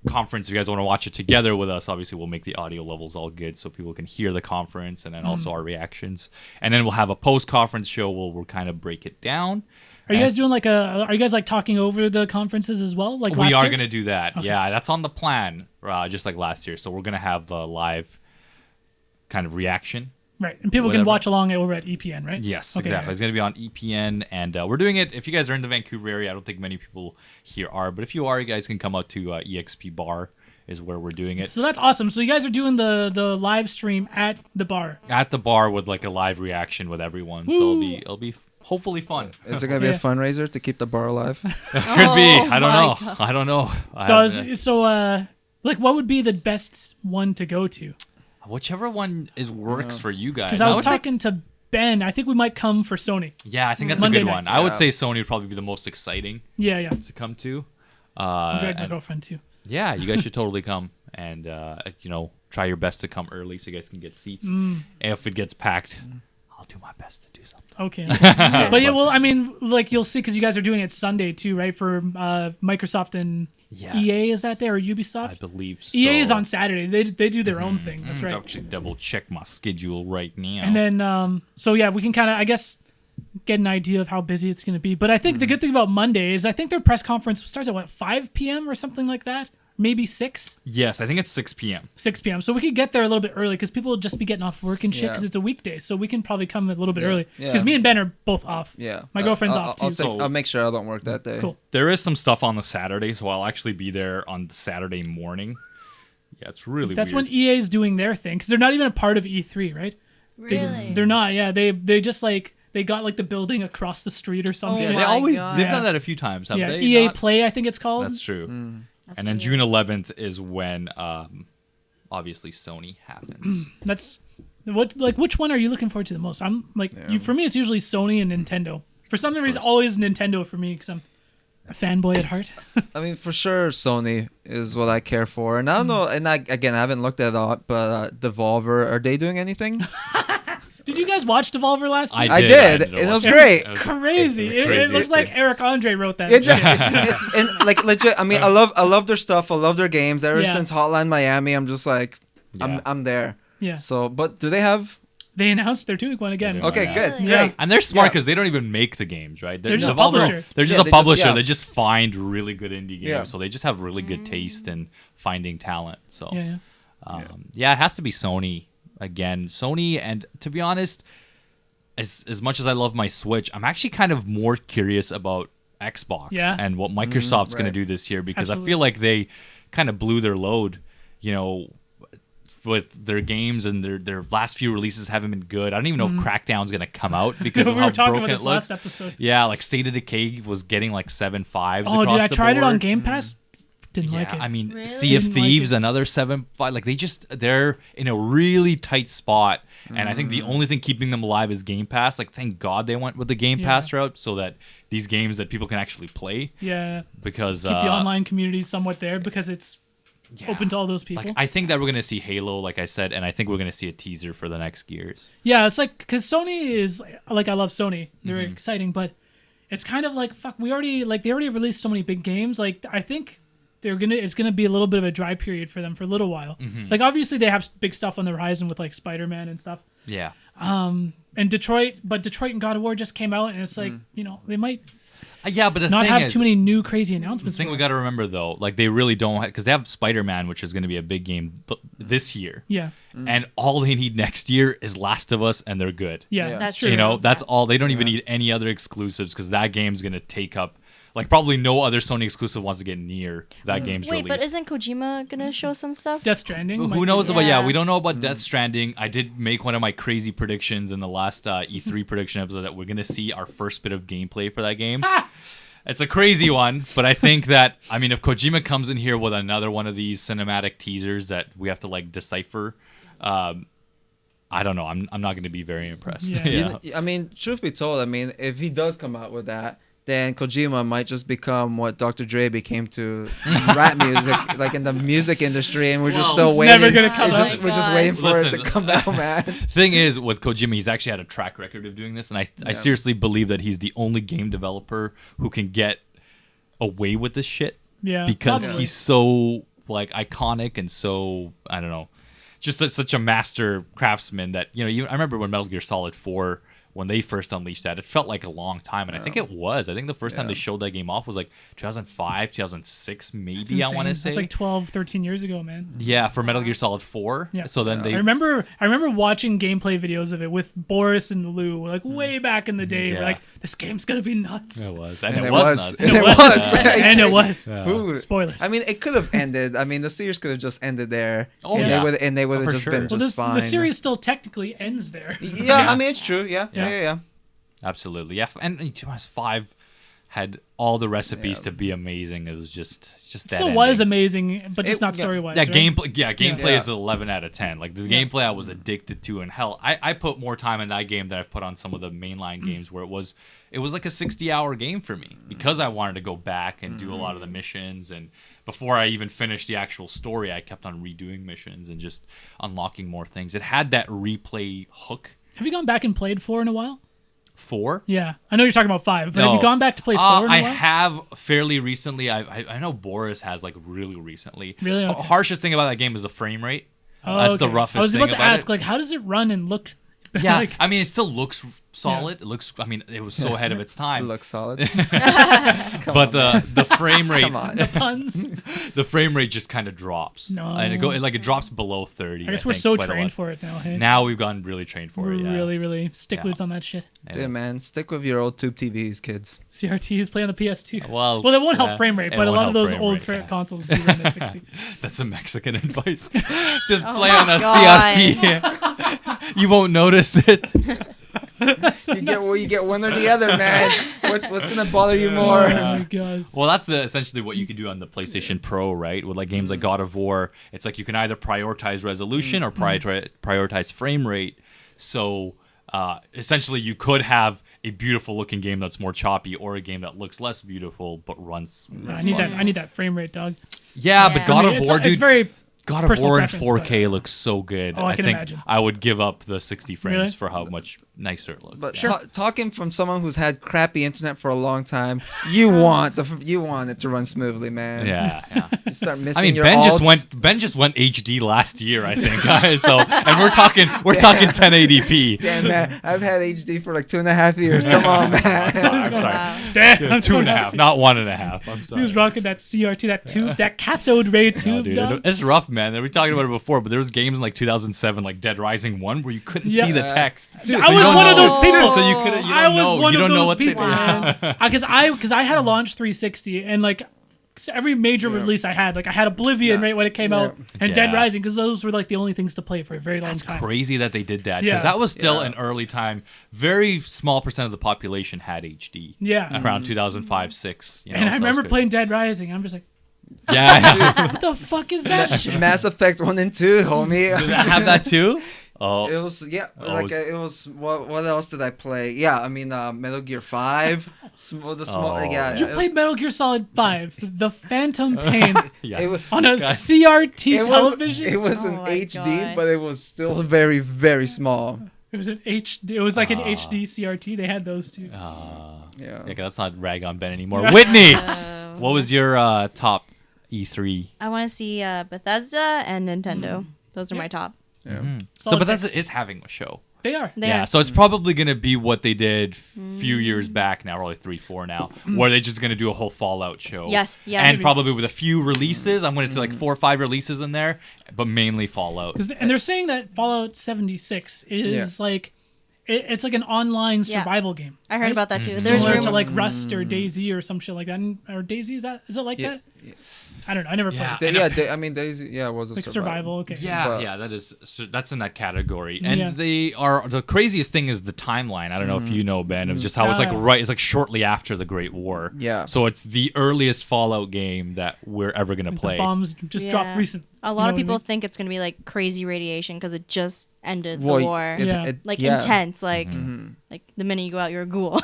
Speaker 4: conference, if you guys want to watch it together with us, obviously we'll make the audio levels all good so people can hear the conference and then also our reactions. And then we'll have a post-conference show where we'll kind of break it down.
Speaker 3: Are you guys doing are you guys like talking over the conferences as well? Like
Speaker 4: we
Speaker 3: last
Speaker 4: are
Speaker 3: year?
Speaker 4: going to do that. Okay. Yeah, that's on the plan, just like last year. So we're going to have the live kind of reaction.
Speaker 3: Right, and people can watch along over at EPN, right?
Speaker 4: Yes,
Speaker 3: okay,
Speaker 4: exactly. It's going to be on EPN, and we're doing it. If you guys are in the Vancouver area, I don't think many people here are, but if you are, you guys can come out to EXP Bar is where we're doing it.
Speaker 3: So that's awesome. So you guys are doing the live stream at the bar.
Speaker 4: At the bar with like a live reaction with everyone. So it'll be hopefully fun.
Speaker 1: Is it going to be a fundraiser to keep the bar alive?
Speaker 4: Could be. I don't know. God. I don't know.
Speaker 3: Like what would be the best one to go to?
Speaker 4: Whichever one works for you guys.
Speaker 3: Because I was talking to Ben. I think we might come for Sony.
Speaker 4: Yeah, I think that's
Speaker 3: Monday
Speaker 4: a good
Speaker 3: night.
Speaker 4: one. I would say Sony would probably be the most exciting.
Speaker 3: Yeah.
Speaker 4: To come to.
Speaker 3: I'll drag my girlfriend too.
Speaker 4: Yeah, you guys should totally come and try your best to come early so you guys can get seats. If it gets packed, I'll do my best to do something.
Speaker 3: Okay. But yeah, well, I mean, like you'll see because you guys are doing it Sunday too, right? For Microsoft and EA, is that there, or Ubisoft?
Speaker 4: I believe so.
Speaker 3: EA is on Saturday. They do their own thing. That's right.
Speaker 4: I'll actually double check my schedule right now.
Speaker 3: And then, so yeah, we can kind of, I guess, get an idea of how busy it's going to be. But I think the good thing about Monday is I think their press conference starts at 5 p.m. or something like that? Maybe 6?
Speaker 4: Yes, I think it's 6 p.m.
Speaker 3: 6 p.m. So we could get there a little bit early because people will just be getting off work and shit because it's a weekday. So we can probably come a little bit early because me and Ben are both off.
Speaker 1: Yeah.
Speaker 3: My girlfriend's off too.
Speaker 1: I'll make sure I don't work that day.
Speaker 3: Cool.
Speaker 4: There is some stuff on the Saturday, so I'll actually be there on Saturday morning. Yeah, it's really
Speaker 3: That's
Speaker 4: weird.
Speaker 3: when EA is doing their thing because they're not even a part of E3, right?
Speaker 2: Really?
Speaker 3: They're not. Yeah, they just like they got like the building across the street or something.
Speaker 4: Yeah, they've done that a few times, haven't they?
Speaker 3: EA Play, I think it's called.
Speaker 4: That's true. And then June 11th is when obviously Sony happens.
Speaker 3: That's which one are you looking forward to the most? I'm like for me it's usually Sony and Nintendo. For some reason always Nintendo for me because I'm a fanboy at heart.
Speaker 1: I mean, for sure, Sony is what I care for, and I don't know. And I haven't looked at it all, but Devolver, are they doing anything?
Speaker 3: Did you guys watch Devolver last year?
Speaker 1: I did, and it was great.
Speaker 3: Crazy. It looks like Eric Andre wrote that.
Speaker 1: And like legit, I mean, I love their stuff. I love their games. Ever since Hotline Miami, I'm just like, I'm there.
Speaker 3: Yeah.
Speaker 1: So, but do they have?
Speaker 3: They announced they're doing one again.
Speaker 1: Okay, good,
Speaker 2: Really?
Speaker 1: great.
Speaker 4: And they're smart because they don't even make the games, right?
Speaker 3: They're just a publisher.
Speaker 4: They're just a
Speaker 1: they
Speaker 4: publisher.
Speaker 1: just-
Speaker 4: They just find really good indie games,
Speaker 1: Yeah.
Speaker 4: so they just have really good taste in finding talent. So,
Speaker 3: Yeah.
Speaker 4: it has to be Sony again. Sony, and to be honest, as much as I love my Switch, I'm actually kind of more curious about Xbox and what Microsoft's going to do this year because I feel like they kind of blew their load, with their games and their last few releases haven't been good. I don't even know if Crackdown's going to come out because of
Speaker 3: we
Speaker 4: how
Speaker 3: were talking
Speaker 4: broken
Speaker 3: about this
Speaker 4: it looks.
Speaker 3: last episode.
Speaker 4: Yeah, like State of Decay was getting like 7.5s.
Speaker 3: Oh, dude, I tried it on
Speaker 4: board.
Speaker 3: Game Pass. Didn't like it.
Speaker 4: I mean,
Speaker 2: Really?
Speaker 4: Sea of
Speaker 3: Didn't like
Speaker 4: Thieves,
Speaker 3: it.
Speaker 4: another 7.5. Like they're in a really tight spot, and I think the only thing keeping them alive is Game Pass. Like, thank God they went with the Game Pass route so that these games that people can actually play.
Speaker 3: Yeah.
Speaker 4: Because
Speaker 3: Keep the online community somewhat there because it's open to all those people.
Speaker 4: Like, I think that we're gonna see Halo, like I said, and I think we're gonna see a teaser for the next Gears.
Speaker 3: Yeah, it's like because Sony is like I love Sony. They're exciting, but it's kind of like fuck. They already released so many big games. Like I think it's gonna be a little bit of a dry period for them for a little while. Like obviously they have big stuff on the horizon with like Spider-Man and stuff.
Speaker 4: Yeah.
Speaker 3: And Detroit and God of War just came out, and it's like they might
Speaker 4: Yeah, but the
Speaker 3: not
Speaker 4: thing
Speaker 3: have
Speaker 4: is,
Speaker 3: too many new crazy
Speaker 4: the
Speaker 3: announcements.
Speaker 4: thing
Speaker 3: for
Speaker 4: we
Speaker 3: us.
Speaker 4: got to remember though, like they really don't, because they have Spider-Man, which is going to be a big game this year.
Speaker 3: Yeah.
Speaker 4: And all they need next year is Last of Us, and they're good.
Speaker 3: Yeah,
Speaker 1: Yeah.
Speaker 3: that's
Speaker 2: True.
Speaker 3: true.
Speaker 4: That's all. They don't even need any other exclusives because that game's going to take up, like probably no other Sony exclusive wants to get near that game's
Speaker 2: Wait,
Speaker 4: release.
Speaker 2: but isn't Kojima gonna show some stuff?
Speaker 3: Death Stranding. might
Speaker 4: Who
Speaker 3: be
Speaker 4: knows
Speaker 3: good.
Speaker 4: about? Yeah,
Speaker 2: Yeah.
Speaker 4: we don't know about Death Stranding. I did make one of my crazy predictions in the last E3 prediction episode that we're gonna see our first bit of gameplay for that game. It's a crazy one, but I think that if Kojima comes in here with another one of these cinematic teasers that we have to like decipher, I don't know. I'm not gonna be very impressed.
Speaker 3: Yeah.
Speaker 1: I mean, truth be told, if he does come out with that, then Kojima might just become what Dr. Dre became to rap music, like in the music industry, and we're just still
Speaker 3: It's
Speaker 1: waiting.
Speaker 3: never gonna come
Speaker 1: It's
Speaker 3: out.
Speaker 1: We're just waiting for
Speaker 4: Listen.
Speaker 1: it to come out, man.
Speaker 4: Thing is, with Kojima, he's actually had a track record of doing this, and I seriously believe that he's the only game developer who can get away with this shit
Speaker 3: Yeah,
Speaker 4: because
Speaker 3: probably.
Speaker 4: he's so like iconic and so, I don't know, just such a master craftsman that, I remember when Metal Gear Solid 4, when they first unleashed that, it felt like a long time, and I think it was. I think the first time they showed that game off was like 2005, 2006, maybe, I want to say.
Speaker 3: That's like 12, 13 years ago, man.
Speaker 4: Yeah, for Metal Gear Solid 4.
Speaker 3: Yeah.
Speaker 4: So then they...
Speaker 3: I remember watching gameplay videos of it with Boris and Lou, like way back in the day.
Speaker 4: Yeah.
Speaker 3: We're like, this game's going to be nuts.
Speaker 4: It was.
Speaker 1: And
Speaker 4: it
Speaker 1: it
Speaker 4: was
Speaker 1: was.
Speaker 4: nuts.
Speaker 1: And it was.
Speaker 3: And it was.
Speaker 1: Who-
Speaker 3: Spoilers.
Speaker 1: I mean, it could have ended. I mean, the series could have just ended there,
Speaker 4: Oh,
Speaker 1: and
Speaker 4: yeah.
Speaker 1: they would have
Speaker 4: For
Speaker 1: just
Speaker 4: sure.
Speaker 1: been
Speaker 3: Well,
Speaker 1: just fine.
Speaker 3: the series still technically ends there.
Speaker 1: Yeah, I mean, it's true. Yeah.
Speaker 4: Absolutely, yeah. And 5 had all the recipes to be amazing. It was just that.
Speaker 3: Still
Speaker 4: ending.
Speaker 3: was amazing, but just not
Speaker 1: yeah.
Speaker 3: story wise.
Speaker 4: Yeah,
Speaker 3: right?
Speaker 4: gameplay
Speaker 1: Yeah.
Speaker 4: is 11 out of 10. Like the gameplay I was addicted to, and hell, I put more time in that game than I've put on some of the mainline games where it was like a 60-hour game for me because I wanted to go back and do a lot of the missions, and before I even finished the actual story, I kept on redoing missions and just unlocking more things. It had that replay hook.
Speaker 3: Have you gone back and played 4 in a while?
Speaker 4: 4?
Speaker 3: Yeah, I know you're talking about 5, but have you gone back to play 4 in a while?
Speaker 4: I have fairly recently. I know Boris has like really recently.
Speaker 3: Really? Okay.
Speaker 4: Harshest thing about that game is the frame rate.
Speaker 3: Oh,
Speaker 4: That's the
Speaker 3: okay.
Speaker 4: roughest
Speaker 3: I was
Speaker 4: thing
Speaker 3: about to
Speaker 4: about
Speaker 3: ask,
Speaker 4: it.
Speaker 3: like, how does it run and look?
Speaker 4: Yeah,
Speaker 3: like,
Speaker 4: I mean, it still looks solid. It looks. I mean, it was so ahead of its
Speaker 1: It
Speaker 4: time.
Speaker 1: looks solid.
Speaker 4: But the frame rate,
Speaker 1: Come on.
Speaker 3: puns.
Speaker 4: the frame rate just kind of drops.
Speaker 3: No.
Speaker 4: And it drops below 30.
Speaker 3: I guess we're
Speaker 4: think,
Speaker 3: so
Speaker 4: quite a
Speaker 3: trained
Speaker 4: lot.
Speaker 3: for it now. Hey?
Speaker 4: Now we've gotten really trained for
Speaker 3: We're
Speaker 4: it. Yeah.
Speaker 3: really, really sticklers on that shit.
Speaker 1: Dude, man, stick with your old tube TVs, kids.
Speaker 3: CRTs play on the PS2.
Speaker 4: Well,
Speaker 3: Well, they won't help
Speaker 4: yeah,
Speaker 3: frame rate,
Speaker 4: it
Speaker 3: but a
Speaker 4: won't
Speaker 3: lot of
Speaker 4: help
Speaker 3: those
Speaker 4: frame
Speaker 3: old
Speaker 4: rate.
Speaker 3: consoles do run at 60.
Speaker 4: That's a Mexican advice. Just
Speaker 2: Oh
Speaker 4: play
Speaker 2: my
Speaker 4: on a
Speaker 2: God.
Speaker 4: CRT. You won't notice it.
Speaker 1: You get one or the other, man. What's gonna bother you more?
Speaker 3: Oh my god.
Speaker 4: Well, that's essentially what you can do on the PlayStation Pro, right? With like games like God of War, it's like you can either prioritize resolution or prioritize frame rate. So essentially, you could have a beautiful looking game that's more choppy, or a game that looks less beautiful but runs.
Speaker 3: I need that frame rate, dog.
Speaker 4: Yeah,
Speaker 2: Yeah.
Speaker 4: but God
Speaker 3: I mean,
Speaker 4: of War,
Speaker 3: it's
Speaker 4: dude.
Speaker 3: very
Speaker 4: God of
Speaker 3: personal
Speaker 4: War in
Speaker 3: preference,
Speaker 4: 4K looks so good.
Speaker 3: Oh, I can
Speaker 4: think
Speaker 3: imagine.
Speaker 4: I would give up the 60 frames
Speaker 3: Really?
Speaker 4: for how much nicer it looks.
Speaker 1: But
Speaker 4: yeah.
Speaker 1: talking from someone who's had crappy internet for a long time, you want it to run smoothly, man.
Speaker 4: Yeah.
Speaker 1: You start missing
Speaker 4: I mean,
Speaker 1: your
Speaker 4: Ben
Speaker 1: alts.
Speaker 4: just went HD last year, I think, guys. So, and we're talking 1080p.
Speaker 1: Damn, man, I've had HD for like 2.5 years. Come on, man.
Speaker 4: I'm sorry.
Speaker 2: Wow.
Speaker 3: damn. I'm
Speaker 4: 2.5, not 1.5. I'm
Speaker 3: He
Speaker 4: sorry.
Speaker 3: was rocking that CRT, that tube, that cathode ray
Speaker 4: No,
Speaker 3: tube,
Speaker 4: dude,
Speaker 3: dog.
Speaker 4: it's rough, man. We talked about it before, but there was games in like 2007, like Dead Rising 1, where you couldn't
Speaker 3: Yeah.
Speaker 4: see the text.
Speaker 3: Dude,
Speaker 4: So
Speaker 3: I
Speaker 4: you
Speaker 3: was
Speaker 4: don't
Speaker 3: one of
Speaker 4: know.
Speaker 3: those people.
Speaker 4: So you couldn't. You don't
Speaker 3: I was
Speaker 4: know.
Speaker 3: one
Speaker 4: You
Speaker 3: of
Speaker 4: don't know
Speaker 3: those
Speaker 4: what
Speaker 3: people,
Speaker 4: they.
Speaker 3: man. Because I had a launch 360, and like every major release I had, like I had Oblivion right when it came out, and Dead
Speaker 4: Yeah.
Speaker 3: Rising, because those were like the only things to play for a very long
Speaker 4: That's
Speaker 3: time.
Speaker 4: crazy that they did that, because
Speaker 3: Yeah.
Speaker 4: that was still
Speaker 1: Yeah.
Speaker 4: an early time. Very small percent of the population had HD.
Speaker 3: Yeah.
Speaker 4: Around 2005, 6. You know,
Speaker 3: And I
Speaker 4: so
Speaker 3: remember
Speaker 4: that's
Speaker 3: playing Dead Rising. I'm just like,
Speaker 4: crazy. Yeah.
Speaker 3: what the fuck is that shit?
Speaker 1: Mass Effect 1 and 2, homie.
Speaker 4: Does that have that too? Oh,
Speaker 1: It was
Speaker 4: Oh,
Speaker 1: it was what else did I play? Yeah, I mean Metal Gear 5,
Speaker 4: Oh.
Speaker 3: You played Metal Gear Solid 5, The Phantom Pain,
Speaker 4: yeah.
Speaker 1: It was,
Speaker 3: on a
Speaker 4: Guys.
Speaker 3: CRT
Speaker 1: it was
Speaker 3: television.
Speaker 1: it was
Speaker 2: Oh
Speaker 1: an
Speaker 2: my
Speaker 1: HD,
Speaker 2: God.
Speaker 1: but it was still very very small.
Speaker 3: It was an HD. It was like an HD CRT. They had those too.
Speaker 1: Yeah.
Speaker 4: Yeah, okay, let's not rag on Ben anymore. Whitney,
Speaker 2: Uh,
Speaker 4: what was your top E3?
Speaker 2: I want to see Bethesda and Nintendo. Those are my top.
Speaker 1: Yeah.
Speaker 4: So
Speaker 3: Solid
Speaker 4: Bethesda
Speaker 3: picks.
Speaker 4: is having a show.
Speaker 3: They are.
Speaker 2: They
Speaker 4: Yeah,
Speaker 2: are.
Speaker 4: so it's probably going to be what they did few years back now, probably 3-4 now, where they're just going to do a whole Fallout show.
Speaker 2: Yes, yes.
Speaker 4: And probably with a few releases. I'm going to say like 4 or 5 releases in there, but mainly Fallout.
Speaker 3: And they're saying that Fallout 76 is like, it's like an online
Speaker 2: Yeah.
Speaker 3: survival game.
Speaker 2: I heard
Speaker 3: right?
Speaker 2: about that too. There's
Speaker 3: Similar
Speaker 2: rumor.
Speaker 3: to like Rust or Daisy or some shit like that. Or Daisy, is it like
Speaker 1: Yeah.
Speaker 3: that? I don't know. I never played
Speaker 4: Yeah.
Speaker 3: it.
Speaker 1: I mean Daisy, it was a
Speaker 3: Like survival, okay.
Speaker 4: Yeah,
Speaker 1: But-
Speaker 4: yeah, that's in that category. And
Speaker 3: Yeah.
Speaker 4: the craziest thing is the timeline. I don't know if you know, Ben. It was just how it's it's like shortly after the Great War.
Speaker 1: Yeah.
Speaker 4: So it's the earliest Fallout game that we're ever gonna
Speaker 3: Like
Speaker 4: play.
Speaker 3: the bombs just dropped recent.
Speaker 2: A lot of people think it's going to be like crazy radiation because it just ended the war.
Speaker 3: Yeah.
Speaker 2: Like
Speaker 1: yeah.
Speaker 2: intense, like the minute you go out, you're a ghoul.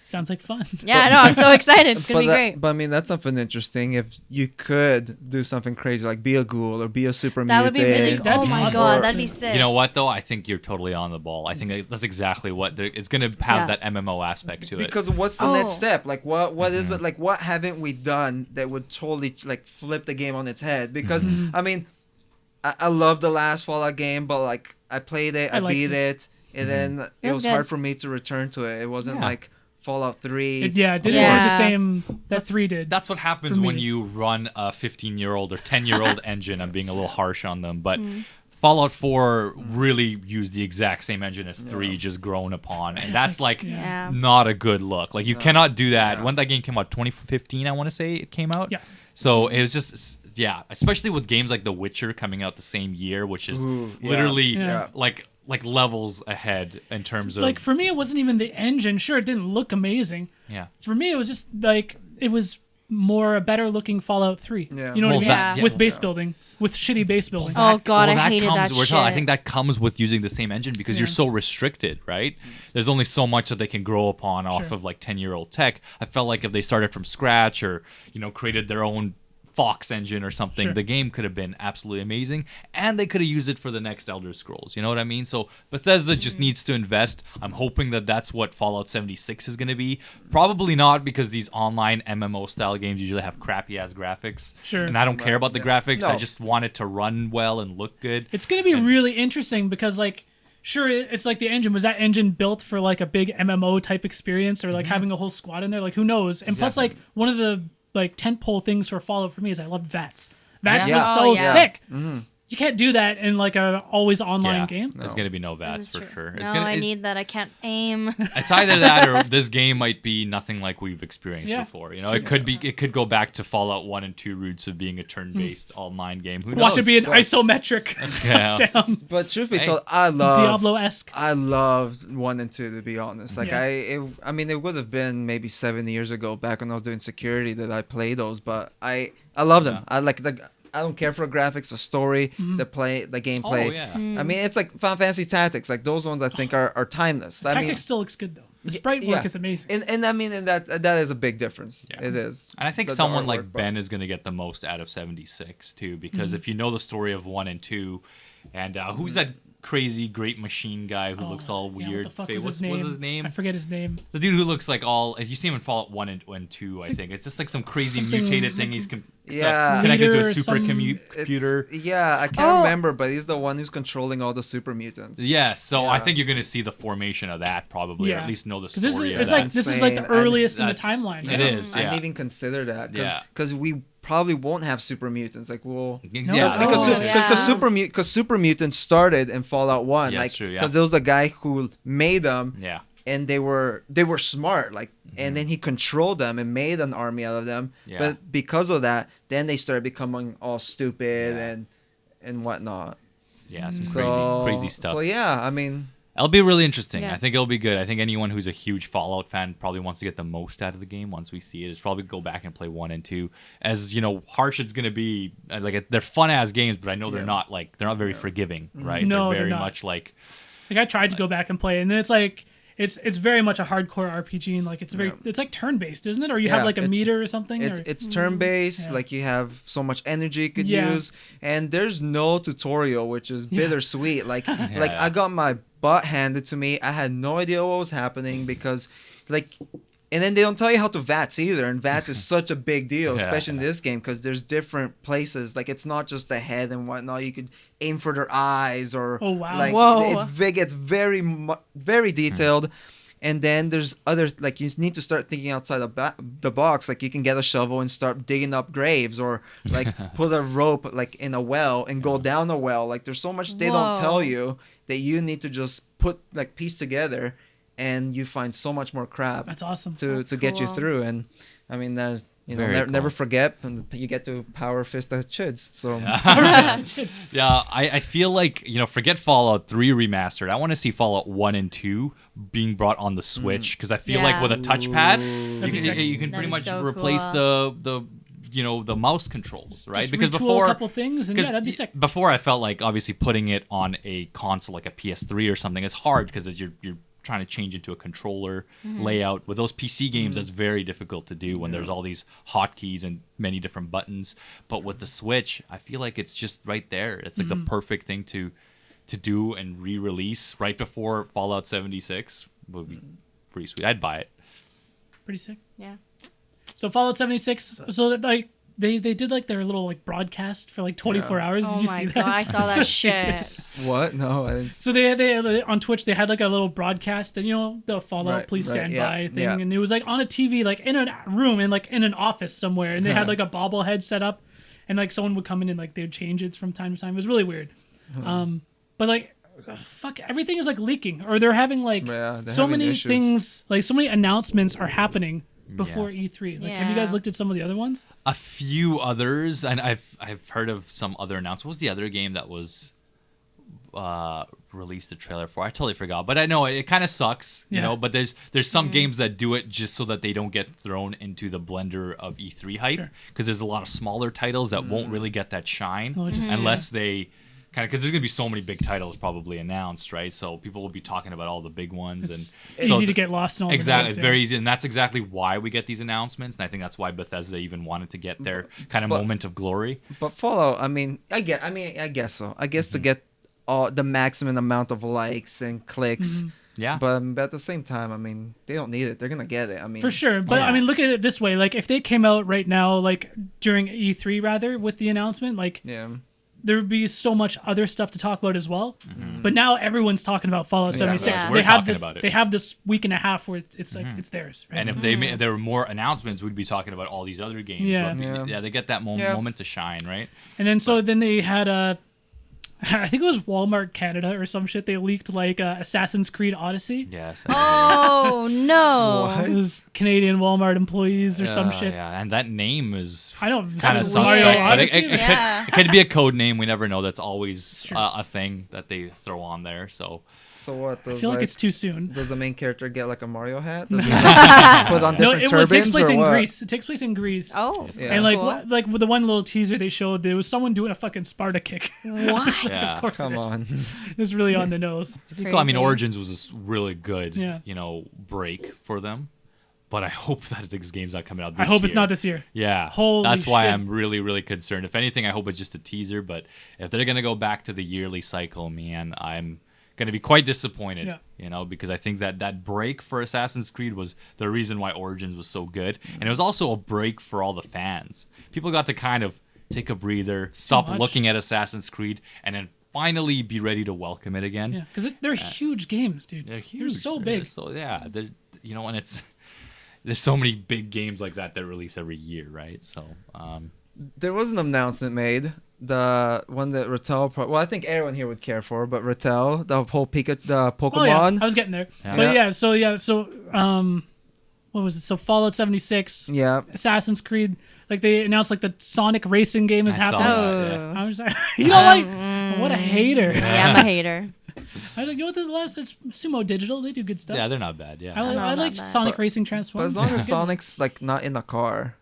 Speaker 3: Sounds like fun.
Speaker 2: Yeah, I know. I'm so excited. It's gonna be great.
Speaker 1: But I mean, that's something interesting. If you could do something crazy like be a ghoul or be a super
Speaker 2: That
Speaker 1: mutant.
Speaker 2: would be really.
Speaker 3: That'd
Speaker 2: Oh
Speaker 3: be
Speaker 2: my
Speaker 3: awesome.
Speaker 2: god, that'd be sick.
Speaker 4: You know what though? I think you're totally on the ball. I think that's exactly what it's going to have,
Speaker 2: Yeah.
Speaker 4: that MMO aspect to it.
Speaker 1: Because what's the
Speaker 2: Oh.
Speaker 1: next step? Like what is it? Like what haven't we done that would totally like flip the game on its head? Because I mean, I love the last Fallout game, but like I played it, I
Speaker 3: liked
Speaker 1: beat
Speaker 3: it.
Speaker 1: it, and then it
Speaker 2: was
Speaker 1: was
Speaker 2: good.
Speaker 1: hard for me to return to it. It wasn't
Speaker 4: Yeah.
Speaker 1: like Fallout 3.
Speaker 3: It didn't do the
Speaker 2: Yeah.
Speaker 3: same that 3 did.
Speaker 4: That's what happens
Speaker 3: For
Speaker 4: when
Speaker 3: me.
Speaker 4: you run a 15-year-old or 10-year-old engine. I'm being a little harsh on them, but Fallout 4 really used the exact same engine as 3, just grown upon, and that's like
Speaker 2: Yeah.
Speaker 4: not a good look. Like you cannot do that. When that game came out, 2015, I want to say it came out.
Speaker 3: Yeah.
Speaker 4: So it was just especially with games like The Witcher coming out the same year, which is
Speaker 1: Ooh, yeah.
Speaker 4: literally
Speaker 3: Yeah.
Speaker 4: like levels ahead in terms of
Speaker 3: Like for me, it wasn't even the engine. Sure, it didn't look amazing.
Speaker 4: yeah.
Speaker 3: For me, it was just like it was more a better looking Fallout 3.
Speaker 1: Yeah.
Speaker 3: You know
Speaker 4: Well,
Speaker 3: what I mean?
Speaker 2: that-
Speaker 3: with
Speaker 4: yeah.
Speaker 3: base building, with shitty base building.
Speaker 2: Oh god, I
Speaker 4: that
Speaker 2: hated
Speaker 4: comes,
Speaker 2: that
Speaker 4: Retel, I
Speaker 2: shit.
Speaker 4: think that comes with using the same engine because you're so restricted, right? There's only so much that they can grow upon off
Speaker 3: Sure.
Speaker 4: of like 10-year-old tech. I felt like if they started from scratch or created their own Fox engine or something,
Speaker 3: Sure.
Speaker 4: the game could have been absolutely amazing, and they could have used it for the next Elder Scrolls. You know what I mean? So Bethesda just needs to invest. I'm hoping that that's what Fallout 76 is going to be. Probably not, because these online MMO style games usually have crappy ass graphics.
Speaker 3: Sure.
Speaker 4: And I don't care about the graphics. I
Speaker 1: No.
Speaker 4: just want it to run well and look good.
Speaker 3: It's going to be really interesting because, like, sure, it's like the engine. Was that engine built for, like, a big MMO type experience or, like, having a whole squad in there? Like, who knows? And plus, like, one of the, like, tentpole things for Fallout for me is I loved VATS. VATS
Speaker 1: Yeah.
Speaker 3: was so
Speaker 2: Oh, yeah.
Speaker 3: sick. You can't do that in, like, a always online
Speaker 4: Yeah,
Speaker 3: game.
Speaker 4: There's going to be no
Speaker 2: This
Speaker 4: VATs
Speaker 2: is
Speaker 4: for
Speaker 2: true.
Speaker 4: sure.
Speaker 2: No, I need that. I can't aim.
Speaker 4: It's either that or this game might be nothing like we've experienced
Speaker 3: Yeah.
Speaker 4: before. It could go back to Fallout 1 and 2 roots of being a turn-based online game. Who knows?
Speaker 3: Watch it be an isometric
Speaker 4: Yeah.
Speaker 3: down
Speaker 1: But truth be
Speaker 4: Hey.
Speaker 1: told, I love
Speaker 3: Diablo-esque.
Speaker 1: I loved 1 and 2, to be honest. Like
Speaker 3: Yeah.
Speaker 1: I mean, it would have been maybe 7 years ago back when I was doing security that I played those, but I love them.
Speaker 4: Yeah.
Speaker 1: I like I don't care for graphics, the story, the gameplay.
Speaker 4: Oh, yeah.
Speaker 1: I mean, it's like Final Fantasy Tactics. Like those ones, I think are timeless. I
Speaker 3: Tactics
Speaker 1: mean,
Speaker 3: still looks good, though. The sprite
Speaker 1: yeah.
Speaker 3: work is amazing.
Speaker 1: and I mean, and that is a big difference.
Speaker 4: Yeah.
Speaker 1: It is.
Speaker 4: And I think
Speaker 1: The
Speaker 4: someone
Speaker 1: artwork,
Speaker 4: like
Speaker 1: but-
Speaker 4: Ben is going to get the most out of 76 too, because if you know the story of 1 and 2, and who's that crazy great machine guy who looks all
Speaker 3: Yeah,
Speaker 4: weird?
Speaker 3: what the fuck
Speaker 4: What's
Speaker 3: was
Speaker 4: his name?
Speaker 3: I forget his name.
Speaker 4: The dude who looks like all. If you see him in Fallout 1 and 2, I think it's just like some crazy mutated thing. He's
Speaker 1: Yeah.
Speaker 4: connected to
Speaker 3: Leader
Speaker 4: a
Speaker 3: or
Speaker 4: super
Speaker 3: some-
Speaker 4: computer.
Speaker 1: Yeah, I can't remember, but he's the one who's controlling all the super mutants.
Speaker 4: Yeah, so I
Speaker 1: Yeah.
Speaker 4: think you're going to see the formation of that probably, or
Speaker 3: Yeah.
Speaker 4: at least know the
Speaker 3: Because this
Speaker 4: story
Speaker 3: is
Speaker 4: of
Speaker 3: it's
Speaker 4: that.
Speaker 3: like this is like the
Speaker 1: Insane.
Speaker 3: earliest in the
Speaker 4: That's-
Speaker 3: timeline.
Speaker 4: It
Speaker 3: right?
Speaker 4: is.
Speaker 1: I
Speaker 4: Yeah.
Speaker 1: didn't even consider that
Speaker 4: Yeah.
Speaker 1: because we probably won't have super mutants. Like we'll
Speaker 4: Yeah,
Speaker 1: because
Speaker 2: Oh, yeah.
Speaker 1: super mutants started in Fallout 1.
Speaker 4: Yeah,
Speaker 1: like
Speaker 4: that's true, yeah.
Speaker 1: because there was a guy who made them
Speaker 4: yeah.
Speaker 1: and they were smart. Like and then he controlled them and made an army out of them.
Speaker 4: Yeah.
Speaker 1: But because of that, then they started becoming all stupid and whatnot.
Speaker 4: Yeah, some
Speaker 1: So
Speaker 4: crazy stuff.
Speaker 1: So yeah, I mean.
Speaker 4: It'll be really interesting.
Speaker 2: Yeah.
Speaker 4: I think it'll be good. I think anyone who's a huge Fallout fan probably wants to get the most out of the game once we see it. Is probably go back and play 1 and 2. As harsh it's gonna be. Like they're fun ass games, but I know they're not very forgiving, right?
Speaker 3: No,
Speaker 4: they're very
Speaker 3: they're not.
Speaker 4: much like.
Speaker 3: Like I tried to go back and play, and then it's like it's very much a hardcore RPG, and like it's like turn based, isn't it? Or you have
Speaker 1: Yeah,
Speaker 3: like a
Speaker 1: it's-
Speaker 3: meter or something.
Speaker 1: It's turn based,
Speaker 3: Yeah.
Speaker 1: like you have so much energy you could
Speaker 3: Yeah.
Speaker 1: use, and there's no tutorial, which is bittersweet. Like
Speaker 4: Yeah.
Speaker 1: I got my butt handed to me. I had no idea what was happening because, and then they don't tell you how to VATS either, and VATS is such a big deal,
Speaker 4: Yeah.
Speaker 1: especially in this game because there's different places. Like it's not just the head and whatnot. You could aim for their eyes or
Speaker 3: Oh, wow.
Speaker 1: like
Speaker 2: Whoa.
Speaker 1: it's big. It's very detailed. And then there's other, like, you need to start thinking outside the box. Like, you can get a shovel and start digging up graves or, like, put a rope, like, in a well and go down a well. Like, there's so much they don't
Speaker 2: Whoa.
Speaker 1: tell you that you need to just piece together, and you find so much more crap
Speaker 3: That's awesome.
Speaker 1: to get you
Speaker 2: cool.
Speaker 1: through. And, I mean,
Speaker 4: Very
Speaker 1: never
Speaker 4: cool.
Speaker 1: forget, and you get to power fist the chids. So,
Speaker 4: Yeah, I feel like, forget Fallout 3 remastered. I want to see Fallout 1 and 2 being brought on the Switch because I feel like
Speaker 2: Yeah.
Speaker 4: with a touchpad,
Speaker 3: That'd be sick.
Speaker 4: you can pretty
Speaker 2: That'd be
Speaker 4: much
Speaker 2: so
Speaker 4: replace
Speaker 2: cool.
Speaker 4: the mouse controls, right?
Speaker 3: Just
Speaker 4: Because
Speaker 3: retool
Speaker 4: before
Speaker 3: a couple things, and yeah, that'd be sick.
Speaker 4: Before I felt like obviously putting it on a console like a PS3 or something is hard because you're trying to change into a controller layout. With those PC games, that's very difficult to do when there's all these hotkeys and many different buttons. But with the Switch, I feel like it's just right there. It's like the perfect thing to do and re-release right before Fallout 76 would be pretty sweet. I'd buy it.
Speaker 3: Pretty sick.
Speaker 2: Yeah.
Speaker 3: So Fallout 76. So that, like they did like their little like broadcast for like 24 hours. Did
Speaker 2: Oh
Speaker 3: you
Speaker 2: my
Speaker 3: see that?
Speaker 2: god, I saw that shit.
Speaker 1: What? No, I didn't.
Speaker 3: So they on Twitch they had like a little broadcast and the Fallout
Speaker 1: Right,
Speaker 3: please stand
Speaker 1: yeah,
Speaker 3: by thing
Speaker 1: yeah.
Speaker 3: and it was like on a TV like in a room in like in an office somewhere and they had like a bobblehead set up and like someone would come in and like they'd change it from time to time. It was really weird. But like fuck everything is like leaking or they're having like
Speaker 1: Yeah, they're
Speaker 3: so
Speaker 1: having
Speaker 3: many
Speaker 1: issues.
Speaker 3: things like so many announcements are happening before E3. Like have you guys
Speaker 2: Yeah.
Speaker 3: looked at some of the other ones?
Speaker 4: A few others, and I've heard of some other announcements. What was the other game that was released the trailer for? I totally forgot, but I know it kind of sucks, you
Speaker 3: Yeah.
Speaker 4: know. But there's some games that do it just so that they don't get thrown into the blender of E3 hype,
Speaker 3: Sure.
Speaker 4: because there's a lot of smaller titles that won't really get that shine
Speaker 3: Oh, just-
Speaker 4: unless they kind of, because there's gonna be so many big titles probably announced, right? So people will be talking about all the big ones,
Speaker 3: It's
Speaker 4: and so
Speaker 3: easy to get lost in all
Speaker 4: exactly,
Speaker 3: the
Speaker 4: it's
Speaker 3: noise,
Speaker 4: very easy, and that's exactly why we get these announcements, and I think that's why Bethesda even wanted to get their kind of
Speaker 1: But-
Speaker 4: moment of glory.
Speaker 1: But Fallout, I guess so. I guess to get all the maximum amount of likes and clicks.
Speaker 4: Yeah.
Speaker 1: But at the same time, I mean, they don't need it. They're gonna get it. I mean,
Speaker 3: For sure. But
Speaker 4: yeah.
Speaker 3: I mean, look at it this way. Like, if they came out right now, like, during E3, rather, with the announcement, like,
Speaker 1: Yeah.
Speaker 3: there would be so much other stuff to talk about as well. But now everyone's talking about Fallout
Speaker 1: Yeah.
Speaker 3: 76.
Speaker 2: Yeah.
Speaker 4: We're
Speaker 3: They have
Speaker 4: talking
Speaker 3: this,
Speaker 4: about it.
Speaker 3: They have this week and a half where it's like, it's theirs, right?
Speaker 4: And if if there were more announcements, we'd be talking about all these other games.
Speaker 3: Yeah.
Speaker 4: But
Speaker 1: Yeah.
Speaker 4: they get that
Speaker 1: Yeah.
Speaker 4: moment to shine, right?
Speaker 3: And then then they had I think it was Walmart Canada or some shit. They leaked like Assassin's Creed Odyssey.
Speaker 4: Yes.
Speaker 2: Oh no.
Speaker 1: What?
Speaker 3: It was Canadian Walmart employees or some shit.
Speaker 4: Yeah, and that name is
Speaker 3: I don't.
Speaker 4: kind of
Speaker 2: That's
Speaker 4: suspect,
Speaker 2: weird.
Speaker 4: but
Speaker 3: Odyssey?
Speaker 2: Yeah.
Speaker 4: it could be a code name. We never know. That's always a thing that they throw on there. So
Speaker 1: So what?
Speaker 3: I
Speaker 1: Does,
Speaker 3: feel like it's too soon.
Speaker 1: does the main character get like a Mario hat? Does he put on
Speaker 3: No,
Speaker 1: different
Speaker 3: it
Speaker 1: turbans
Speaker 3: takes place
Speaker 1: or
Speaker 3: in
Speaker 1: what?
Speaker 3: Greece. It takes place in Greece.
Speaker 2: Oh.
Speaker 1: Yeah.
Speaker 3: And like,
Speaker 2: cool.
Speaker 3: like with the one little teaser they showed, there was someone doing a fucking Sparta kick.
Speaker 2: What?
Speaker 4: yeah.
Speaker 3: Of course,
Speaker 1: Come
Speaker 3: it is.
Speaker 1: on.
Speaker 3: It's really on the nose.
Speaker 4: Cool. I mean,
Speaker 2: Crazy.
Speaker 4: Origins was a really good,
Speaker 3: Yeah.
Speaker 4: break for them. But I hope that this game's not coming out
Speaker 3: I
Speaker 4: this
Speaker 3: hope
Speaker 4: year.
Speaker 3: it's not this year.
Speaker 4: Yeah,
Speaker 3: Holy
Speaker 4: that's why
Speaker 3: shit.
Speaker 4: I'm really, really concerned. If anything, I hope it's just a teaser. But if they're gonna go back to the yearly cycle, man, I'm gonna be quite disappointed.
Speaker 3: Yeah.
Speaker 4: Because I think that break for Assassin's Creed was the reason why Origins was so good, and it was also a break for all the fans. People got to kind of take a breather, stop
Speaker 3: much.
Speaker 4: looking at Assassin's Creed, and then finally be ready to welcome it again.
Speaker 3: Yeah, because they're huge games, dude.
Speaker 4: They're huge.
Speaker 3: They're so
Speaker 4: They're
Speaker 3: big.
Speaker 4: So yeah, and it's there's so many big games like that release every year, right? So
Speaker 1: There was an announcement made. The one that Retel, well, I think everyone here would care for, but Retel, the whole the Pokemon.
Speaker 3: Oh yeah, I was getting there.
Speaker 4: Yeah.
Speaker 3: But so what was it? So Fallout 76,
Speaker 1: Yeah.
Speaker 3: Assassin's Creed, like they announced like the Sonic racing game is
Speaker 4: I saw
Speaker 3: happening.
Speaker 4: that, yeah.
Speaker 3: I was like, you don't like what a hater.
Speaker 2: Yeah, I'm a hater.
Speaker 3: I was like, you know what? The last it's Sumo Digital. They do good stuff.
Speaker 4: yeah, they're not bad. Yeah,
Speaker 3: I
Speaker 2: not
Speaker 3: like
Speaker 2: bad.
Speaker 3: Sonic
Speaker 1: But-
Speaker 3: Racing
Speaker 1: But
Speaker 3: Transform.
Speaker 1: as long as Sonic's like not in the car.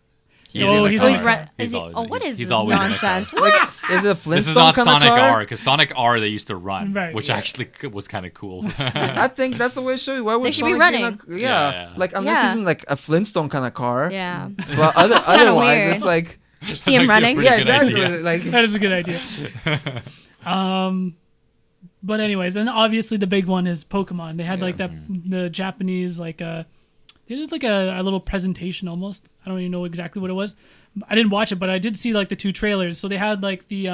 Speaker 4: He's
Speaker 3: Oh,
Speaker 4: in the
Speaker 3: he's
Speaker 4: car.
Speaker 2: Oh, he's
Speaker 3: He's
Speaker 2: right.
Speaker 4: He's
Speaker 2: Is he?
Speaker 4: always-
Speaker 2: Oh, what is
Speaker 4: he's
Speaker 2: this
Speaker 4: always in the car.
Speaker 2: nonsense?
Speaker 1: Like,
Speaker 2: What?
Speaker 1: is it a Flintstone
Speaker 4: This is not
Speaker 1: kind
Speaker 4: Sonic
Speaker 1: of car?
Speaker 4: R, because Sonic R they used to run,
Speaker 3: Right.
Speaker 4: which
Speaker 1: Yeah.
Speaker 4: actually was kind of cool.
Speaker 1: I think that's the way it should be. Why would
Speaker 2: They should be
Speaker 1: Sonic
Speaker 2: running.
Speaker 1: yeah.
Speaker 4: Yeah.
Speaker 1: Like unless
Speaker 2: Yeah.
Speaker 1: he's in like a Flintstone kind of car.
Speaker 2: Yeah.
Speaker 1: But
Speaker 2: kinda
Speaker 1: otherwise,
Speaker 2: weird.
Speaker 1: it's like
Speaker 2: See him
Speaker 4: Actually a
Speaker 2: running?
Speaker 4: pretty
Speaker 1: yeah,
Speaker 4: good
Speaker 1: exactly.
Speaker 4: idea.
Speaker 1: Like
Speaker 3: That is a good idea. But anyways, then obviously the big one is Pokemon. They had like the Japanese like they did like a little presentation almost. I don't even know exactly what it was. I didn't watch it, but I did see like the two trailers. So they had like the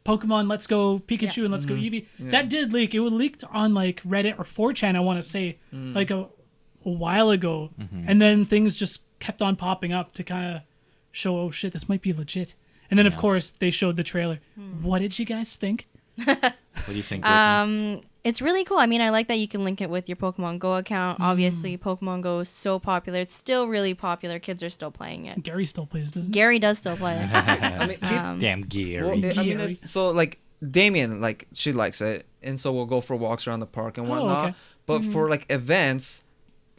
Speaker 3: Pokemon Let's Go Pikachu
Speaker 2: Yeah.
Speaker 3: and Let's Go Eevee. That did leak. It was leaked on like Reddit or 4chan, I want to say, like a while ago. And then things just kept on popping up to kind of show, oh shit, this might be legit. And then of course they showed the trailer. What did you guys think?
Speaker 4: What do you think? Brittany?
Speaker 2: It's really cool. I mean, I like that you can link it with your Pokemon Go account. Obviously, Pokemon Go is so popular. It's still really popular. Kids are still playing it.
Speaker 3: Gary still plays, doesn't he?
Speaker 2: Gary does still play it.
Speaker 1: I mean,
Speaker 4: Damn Gary.
Speaker 1: well, I mean,
Speaker 3: Gary.
Speaker 1: so like Damien, like she likes it, and so we'll go for walks around the park and
Speaker 3: Oh,
Speaker 1: whatnot.
Speaker 3: okay.
Speaker 1: But for like events,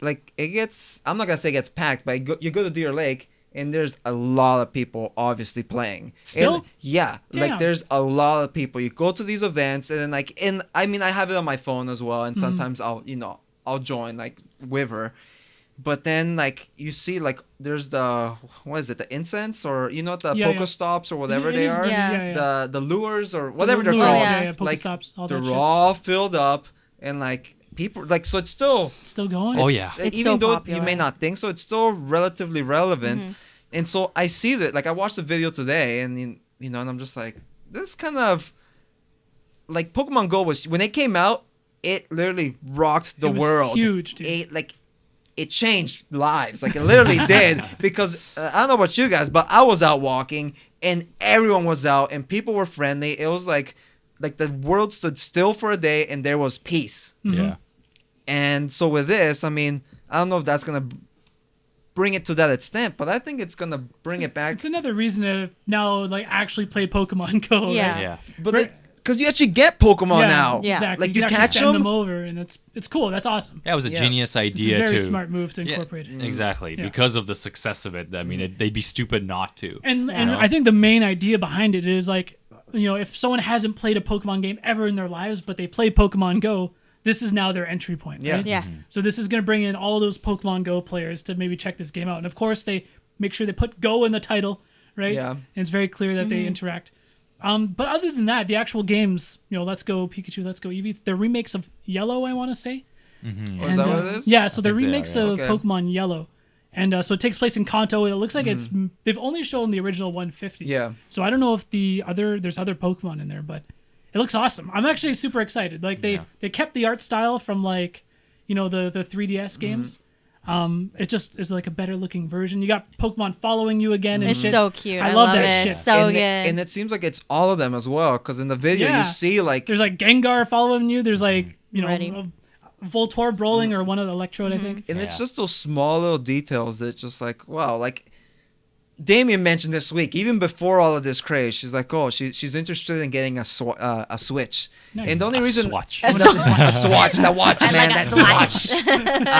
Speaker 1: like it gets, I'm not gonna say it gets packed, but you go to Deer Lake. And there's a lot of people obviously playing.
Speaker 3: Still?
Speaker 1: And, yeah.
Speaker 3: Damn.
Speaker 1: Like there's a lot of people. You go to these events and then I have it on my phone as well. And sometimes I'll, I'll join like with her. But then like you see like there's the what is it, the incense, or the Pokestops or whatever
Speaker 3: It
Speaker 1: they
Speaker 3: is
Speaker 1: are, the lures or whatever they're
Speaker 3: lures,
Speaker 1: called.
Speaker 2: yeah,
Speaker 1: Like
Speaker 3: Pokestops, all
Speaker 1: they're
Speaker 3: that shit.
Speaker 1: all filled up, and like people like, so it's still
Speaker 3: Still going?
Speaker 4: Oh,
Speaker 1: it's-
Speaker 4: yeah.
Speaker 2: It's
Speaker 1: even
Speaker 2: so
Speaker 1: though
Speaker 2: popular.
Speaker 1: you may not think so, it's still relatively relevant.
Speaker 2: Mm-hmm.
Speaker 1: And so I see that, like I watched the video today, and and I'm just like, this kind of like Pokemon Go was when it came out, it literally rocked the
Speaker 3: It was
Speaker 1: world.
Speaker 3: huge, dude.
Speaker 1: It changed lives, like it literally did. Because I don't know about you guys, but I was out walking, and everyone was out, and people were friendly. It was like the world stood still for a day, and there was peace.
Speaker 4: Yeah.
Speaker 1: And so with this, I mean, I don't know if that's gonna bring it to that extent, but I think it's gonna bring it back.
Speaker 3: It's another reason to now like actually play Pokemon Go.
Speaker 2: Yeah.
Speaker 3: Right?
Speaker 4: Yeah.
Speaker 1: But because you actually get Pokemon
Speaker 3: Yeah,
Speaker 1: now,
Speaker 2: Yeah.
Speaker 3: exactly.
Speaker 1: like
Speaker 3: you
Speaker 1: you
Speaker 3: can actually
Speaker 1: catch
Speaker 3: send
Speaker 1: them.
Speaker 3: them over, and it's cool. That's awesome.
Speaker 4: Yeah, it was a
Speaker 1: Yeah.
Speaker 4: genius
Speaker 3: It's
Speaker 4: idea
Speaker 3: a very
Speaker 4: to
Speaker 3: smart move to
Speaker 4: Yeah,
Speaker 3: incorporate it.
Speaker 4: Exactly,
Speaker 3: Yeah.
Speaker 4: because of the success of it. I mean, they'd be stupid not to.
Speaker 3: And
Speaker 2: Yeah.
Speaker 3: I think the main idea behind it is like, if someone hasn't played a Pokemon game ever in their lives, but they play Pokemon Go, this is now their entry point.
Speaker 1: Yeah.
Speaker 3: Right?
Speaker 2: Yeah.
Speaker 3: So this is going to bring in all those Pokemon Go players to maybe check this game out. And of course, they make sure they put Go in the title, right?
Speaker 1: Yeah.
Speaker 3: And it's very clear that they interact. But other than that, the actual games, Let's Go Pikachu, Let's Go Eevee, they're remakes of Yellow, I want to say.
Speaker 1: Oh, is
Speaker 3: And,
Speaker 1: that what it is?
Speaker 3: Yeah, so they're
Speaker 4: think they are,
Speaker 3: remakes
Speaker 4: yeah.
Speaker 3: of
Speaker 1: Okay.
Speaker 3: Pokemon Yellow. And so it takes place in Kanto. It looks like they've only shown the original 150.
Speaker 1: Yeah.
Speaker 3: So I don't know if there's other Pokemon in there, but it looks awesome. I'm actually super excited. Like they kept the art style from like, the 3DS games. It just is like a better looking version. You got Pokemon following you again. And
Speaker 2: It's
Speaker 3: shit.
Speaker 2: so cute.
Speaker 3: I
Speaker 2: I
Speaker 3: love
Speaker 2: love
Speaker 3: that
Speaker 2: it.
Speaker 3: shit.
Speaker 2: So
Speaker 1: and
Speaker 2: good.
Speaker 1: and it seems like it's all of them as well, because in the video
Speaker 3: Yeah.
Speaker 1: you see like
Speaker 3: There's like Gengar following you. There's like,
Speaker 2: Ready.
Speaker 3: a Voltorb rolling or one of the Electrode, I think.
Speaker 1: and it's
Speaker 4: Yeah.
Speaker 1: just those small little details that just like, wow, like Damien mentioned this week, even before all of this craze, she's like, oh, she's interested in getting a Switch.
Speaker 3: Nice.
Speaker 1: And the only
Speaker 4: A
Speaker 1: reason
Speaker 4: Swatch.
Speaker 1: a Swatch, that watch,
Speaker 2: I
Speaker 1: man,
Speaker 2: like a
Speaker 1: that Swatch.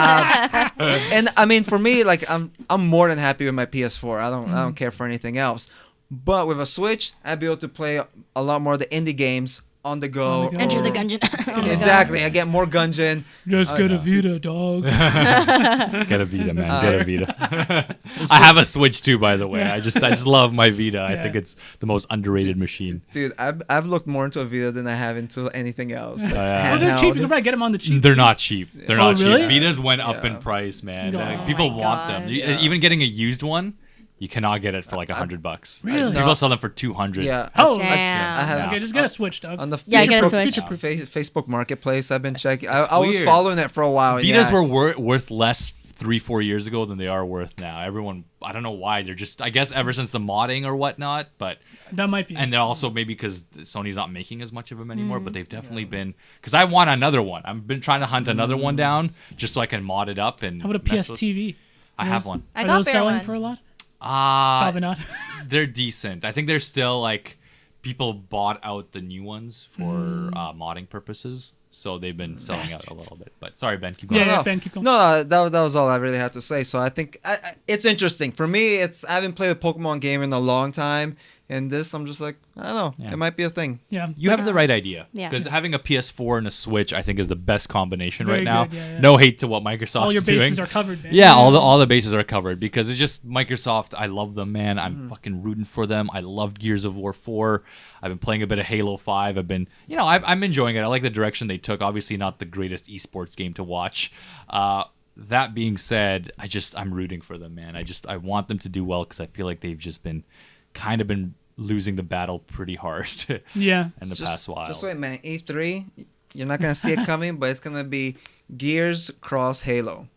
Speaker 1: And I mean, for me, like I'm more than happy with my PS4. I don't care for anything else. But with a Switch, I'd be able to play a lot more of the indie games on the go.
Speaker 3: On the go.
Speaker 2: Enter the
Speaker 1: or-
Speaker 2: Gungeon.
Speaker 1: Exactly, I get more Gungeon.
Speaker 3: Just get a Vita, dog.
Speaker 4: Get a Vita, man. Get a Vita. I have a Switch too, by the way. I just love my Vita. I think it's the most underrated machine.
Speaker 1: Dude, I've looked more into a Vita than I have into anything else. Like,
Speaker 3: Well, they're cheap. You can probably get them on the cheap.
Speaker 4: They're not cheap. They're
Speaker 3: Oh,
Speaker 4: not
Speaker 3: really?
Speaker 4: cheap. Vitas went up
Speaker 1: Yeah.
Speaker 4: in price, man.
Speaker 3: Oh
Speaker 4: Like, people
Speaker 2: my
Speaker 4: want them.
Speaker 2: God.
Speaker 1: Yeah.
Speaker 4: Even getting a used one, you cannot get it for like $100.
Speaker 3: Really?
Speaker 4: People sell them for 200.
Speaker 1: Yeah.
Speaker 3: Oh,
Speaker 2: Damn.
Speaker 1: I have
Speaker 4: Yeah.
Speaker 3: Okay, just get a Switch, dog.
Speaker 1: on the
Speaker 2: Yeah, get a
Speaker 1: Facebook,
Speaker 2: Switch.
Speaker 1: Facebook Marketplace. I've been checking. I was
Speaker 4: weird.
Speaker 1: following it for a while.
Speaker 4: Vitas
Speaker 1: yeah.
Speaker 4: were worth less 3-4 years ago than they are worth now. Everyone, I don't know why. They're just, I guess, ever since the modding or whatnot. But
Speaker 3: That might be.
Speaker 4: and then also maybe because Sony's not making as much of them anymore. But they've definitely been, because I want another one. I've been trying to hunt another one down just so I can mod it up and.
Speaker 3: How about a
Speaker 4: mess with-
Speaker 3: PSTV?
Speaker 4: I have one.
Speaker 2: I
Speaker 3: Are
Speaker 2: got
Speaker 3: those
Speaker 2: Behr
Speaker 3: selling
Speaker 2: one.
Speaker 3: for a lot?
Speaker 4: Probably
Speaker 3: Probably not.
Speaker 4: They're decent. I think they're still like people bought out the new ones for modding purposes, so they've been selling out a
Speaker 3: Bastards.
Speaker 4: little bit. But sorry, Ben, keep going.
Speaker 3: Yeah,
Speaker 1: No,
Speaker 3: Ben, keep going.
Speaker 1: No, that was all I really had to say. So I think it's interesting for me. I haven't played a Pokemon game in a long time, and this I'm just like, I don't know,
Speaker 4: Yeah.
Speaker 1: it might be a thing.
Speaker 3: Yeah.
Speaker 4: You have the right idea.
Speaker 2: Yeah.
Speaker 4: Because having a PS4 and a Switch, I think, is the best combination
Speaker 3: Very
Speaker 4: right now.
Speaker 3: good, yeah.
Speaker 4: No hate to what Microsoft's
Speaker 3: All your
Speaker 4: doing.
Speaker 3: bases are covered, man.
Speaker 4: Yeah, all the bases are covered because it's just Microsoft. I love them, man. I'm fucking rooting for them. I loved Gears of War 4. I've been playing a bit of Halo 5. I've been, I'm enjoying it. I like the direction they took. Obviously, not the greatest esports game to watch. That being said, I'm rooting for them, man. I want them to do well because I feel like they've just been losing the battle pretty hard
Speaker 3: Yeah.
Speaker 4: in the past while.
Speaker 1: Just wait, man. E3, you're not gonna see it coming, but it's gonna be Gears cross Halo.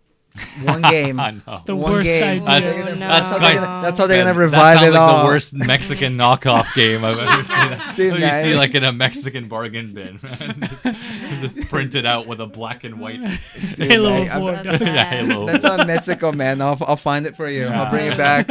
Speaker 1: One game.
Speaker 4: I know.
Speaker 3: It's the
Speaker 1: One
Speaker 3: worst
Speaker 1: game.
Speaker 3: idea.
Speaker 4: That's-
Speaker 2: Oh, no.
Speaker 4: that's kind of-
Speaker 1: That's how they're gonna
Speaker 4: Man,
Speaker 1: revive
Speaker 4: that sounds
Speaker 1: it
Speaker 4: like
Speaker 1: all.
Speaker 4: the worst Mexican knockoff game I've ever seen.
Speaker 1: Dude,
Speaker 4: you
Speaker 1: man.
Speaker 4: see like in a Mexican bargain bin, man. Just printed out with a black and white.
Speaker 1: Dude,
Speaker 3: Halo
Speaker 1: man,
Speaker 3: 4.
Speaker 2: That's
Speaker 3: dog.
Speaker 2: bad.
Speaker 4: Yeah, Halo.
Speaker 1: That's on Mexico, man. I'll find it for you. I'll bring it back.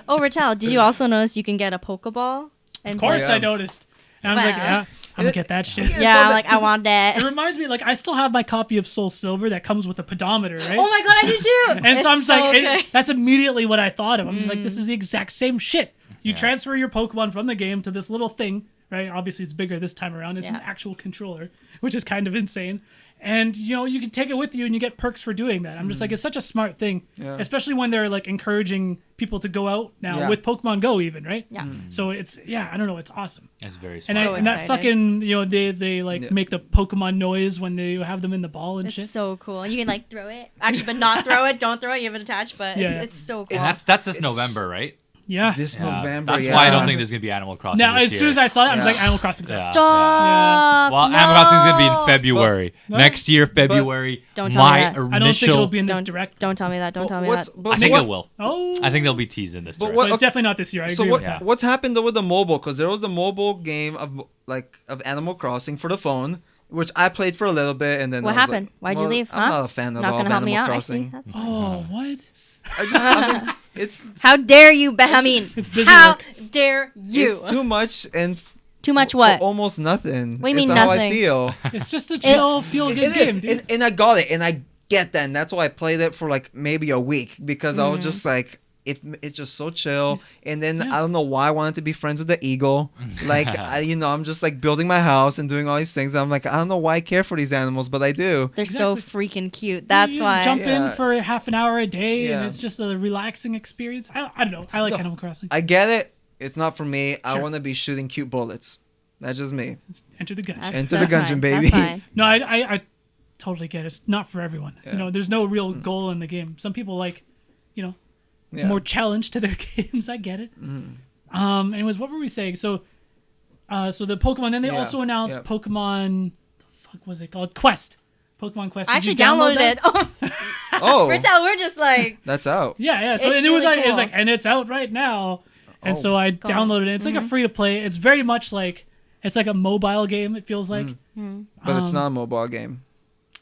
Speaker 2: Oh, Retel, did you also notice you can get a Pokeball? And
Speaker 3: Of course,
Speaker 1: Yeah.
Speaker 3: I noticed. And I was like,
Speaker 2: Wow.
Speaker 3: yeah, I'm gonna get that shit.
Speaker 2: Yeah, like I want
Speaker 3: It
Speaker 2: that.
Speaker 3: reminds me, like, I still have my copy of Soul Silver that comes with a pedometer, right?
Speaker 2: Oh my god, I do too.
Speaker 3: And
Speaker 2: It's
Speaker 3: so I'm just like,
Speaker 2: good.
Speaker 3: that's immediately what I thought of. I'm just like, this is the exact same shit. You transfer your Pokemon from the game to this little thing, right? Obviously, it's bigger this time around. It's an
Speaker 2: Yeah.
Speaker 3: actual controller, which is kind of insane. And you can take it with you, and you get perks for doing that. I'm just like, it's such a smart thing, especially when they're like encouraging people to go out now with Pokemon Go, even, right?
Speaker 2: Yeah.
Speaker 3: So it's I don't know, it's awesome.
Speaker 4: It's very
Speaker 3: And,
Speaker 4: smart.
Speaker 3: and that fucking they make the Pokemon noise when they have them in the ball and
Speaker 2: It's
Speaker 3: shit.
Speaker 2: so cool. And you can like throw it. Actually, but not throw it. Don't throw it. You have it attached, but it's so cool.
Speaker 4: And that's this November, right?
Speaker 3: Yeah.
Speaker 1: This November.
Speaker 4: That's why I don't think there's gonna be Animal Crossing
Speaker 3: Now,
Speaker 4: this
Speaker 3: as
Speaker 4: year.
Speaker 3: soon as I saw that, I was like, Animal Crossing.
Speaker 2: Stop.
Speaker 3: Yeah.
Speaker 4: Well,
Speaker 2: no.
Speaker 4: Animal Crossing is gonna be in February
Speaker 3: But-
Speaker 4: next year. February.
Speaker 2: Don't tell me
Speaker 4: my
Speaker 2: that.
Speaker 4: initial.
Speaker 3: I don't think it'll be in this
Speaker 2: Don't
Speaker 3: direct.
Speaker 2: Don't tell me that. Don't tell me that.
Speaker 4: I think it will.
Speaker 3: Oh.
Speaker 4: I think they'll be teased in this.
Speaker 1: But
Speaker 4: direct.
Speaker 1: what-
Speaker 3: But it's definitely not this year. I
Speaker 1: So
Speaker 3: agree with that.
Speaker 1: what's happened though with the mobile? Because there was the mobile game of Animal Crossing for the phone, which I played for a little bit, and then
Speaker 2: What
Speaker 1: I was
Speaker 2: happened?
Speaker 1: Like,
Speaker 2: Why'd you
Speaker 1: well,
Speaker 2: leave?
Speaker 1: I'm
Speaker 2: Huh?
Speaker 1: not a fan at
Speaker 2: Not
Speaker 1: all
Speaker 2: gonna
Speaker 1: of
Speaker 2: help me
Speaker 1: Animal
Speaker 2: out. I see.
Speaker 1: Crossing.
Speaker 2: That's
Speaker 3: Oh, what?
Speaker 1: I mean, it's
Speaker 2: How dare you, Benjamin?
Speaker 3: It's busy
Speaker 2: How
Speaker 3: work.
Speaker 2: dare you?
Speaker 1: It's too much and
Speaker 2: Too much
Speaker 1: for
Speaker 2: what?
Speaker 1: almost nothing.
Speaker 2: What do you mean
Speaker 1: it's how I
Speaker 2: nothing?
Speaker 1: feel.
Speaker 3: It's just a chill, feel-good
Speaker 1: It is,
Speaker 3: game, dude.
Speaker 1: and I got it, and I get that, and that's why I played it for like maybe a week because I was just like, it's just so chill. And then I don't know why I wanted to be friends with the eagle. Like I'm just like building my house and doing all these things. I'm like, I don't know why I care for these animals, but I do.
Speaker 2: They're so freaking cute. That's
Speaker 3: You just
Speaker 2: why.
Speaker 3: jump in
Speaker 1: Yeah.
Speaker 3: for half an hour a day, and
Speaker 1: Yeah.
Speaker 3: it's just a relaxing experience. I don't know. I like Animal Crossing.
Speaker 1: I get it. It's not for me. I
Speaker 3: Sure.
Speaker 1: want to be shooting cute bullets. That's just me.
Speaker 3: Enter the gun.
Speaker 1: Enter the
Speaker 2: That's
Speaker 1: gungeon,
Speaker 2: fine.
Speaker 1: baby.
Speaker 2: That's fine.
Speaker 3: No, I totally get it. It's not for everyone. There's no real goal in the game. Some people like,
Speaker 1: Yeah.
Speaker 3: more challenge to their games. I get it. Anyways, what were we saying? So the Pokemon. Then they
Speaker 1: Yeah,
Speaker 3: also announced
Speaker 1: yeah.
Speaker 3: Pokemon. The fuck was it called? Quest. Pokemon Quest.
Speaker 2: I
Speaker 3: Did you
Speaker 2: actually
Speaker 3: download
Speaker 2: downloaded
Speaker 3: that?
Speaker 2: it.
Speaker 1: Oh,
Speaker 2: Retel, we're just like,
Speaker 1: that's out.
Speaker 3: Yeah. So
Speaker 2: It's
Speaker 3: and it was
Speaker 2: really
Speaker 3: like it was
Speaker 2: cool.
Speaker 3: like, and it's out right now. And
Speaker 1: Oh.
Speaker 3: so I
Speaker 2: Go on.
Speaker 3: downloaded it. It's like a free to play. It's very much like it's like a mobile game. It feels like.
Speaker 1: But it's not a mobile game.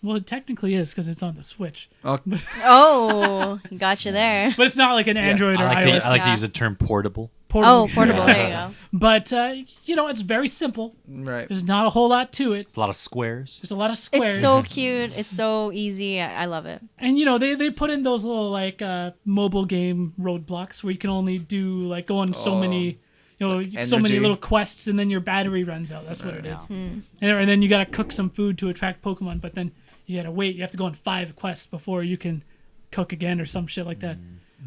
Speaker 3: Well, it technically is because it's on the Switch,
Speaker 1: Oh,
Speaker 2: oh, got you there.
Speaker 3: but it's not like an Android or
Speaker 4: I
Speaker 3: iOS.
Speaker 4: like to
Speaker 2: Yeah.
Speaker 4: use the term portable.
Speaker 2: Oh, portable. There you go.
Speaker 3: But it's very simple.
Speaker 1: right.
Speaker 3: There's not a whole lot to it.
Speaker 4: It's a lot of squares.
Speaker 3: There's a lot of squares.
Speaker 2: It's so cute. It's so easy. I love it.
Speaker 3: And they put in those little like mobile game roadblocks where you can only do like go on so many so many
Speaker 1: energy.
Speaker 3: little quests, and then your battery runs out. That's what it is. And then you gotta cook some food to attract Pokemon, but then you gotta wait. You have to go on 5 quests before you can cook again or some shit like that.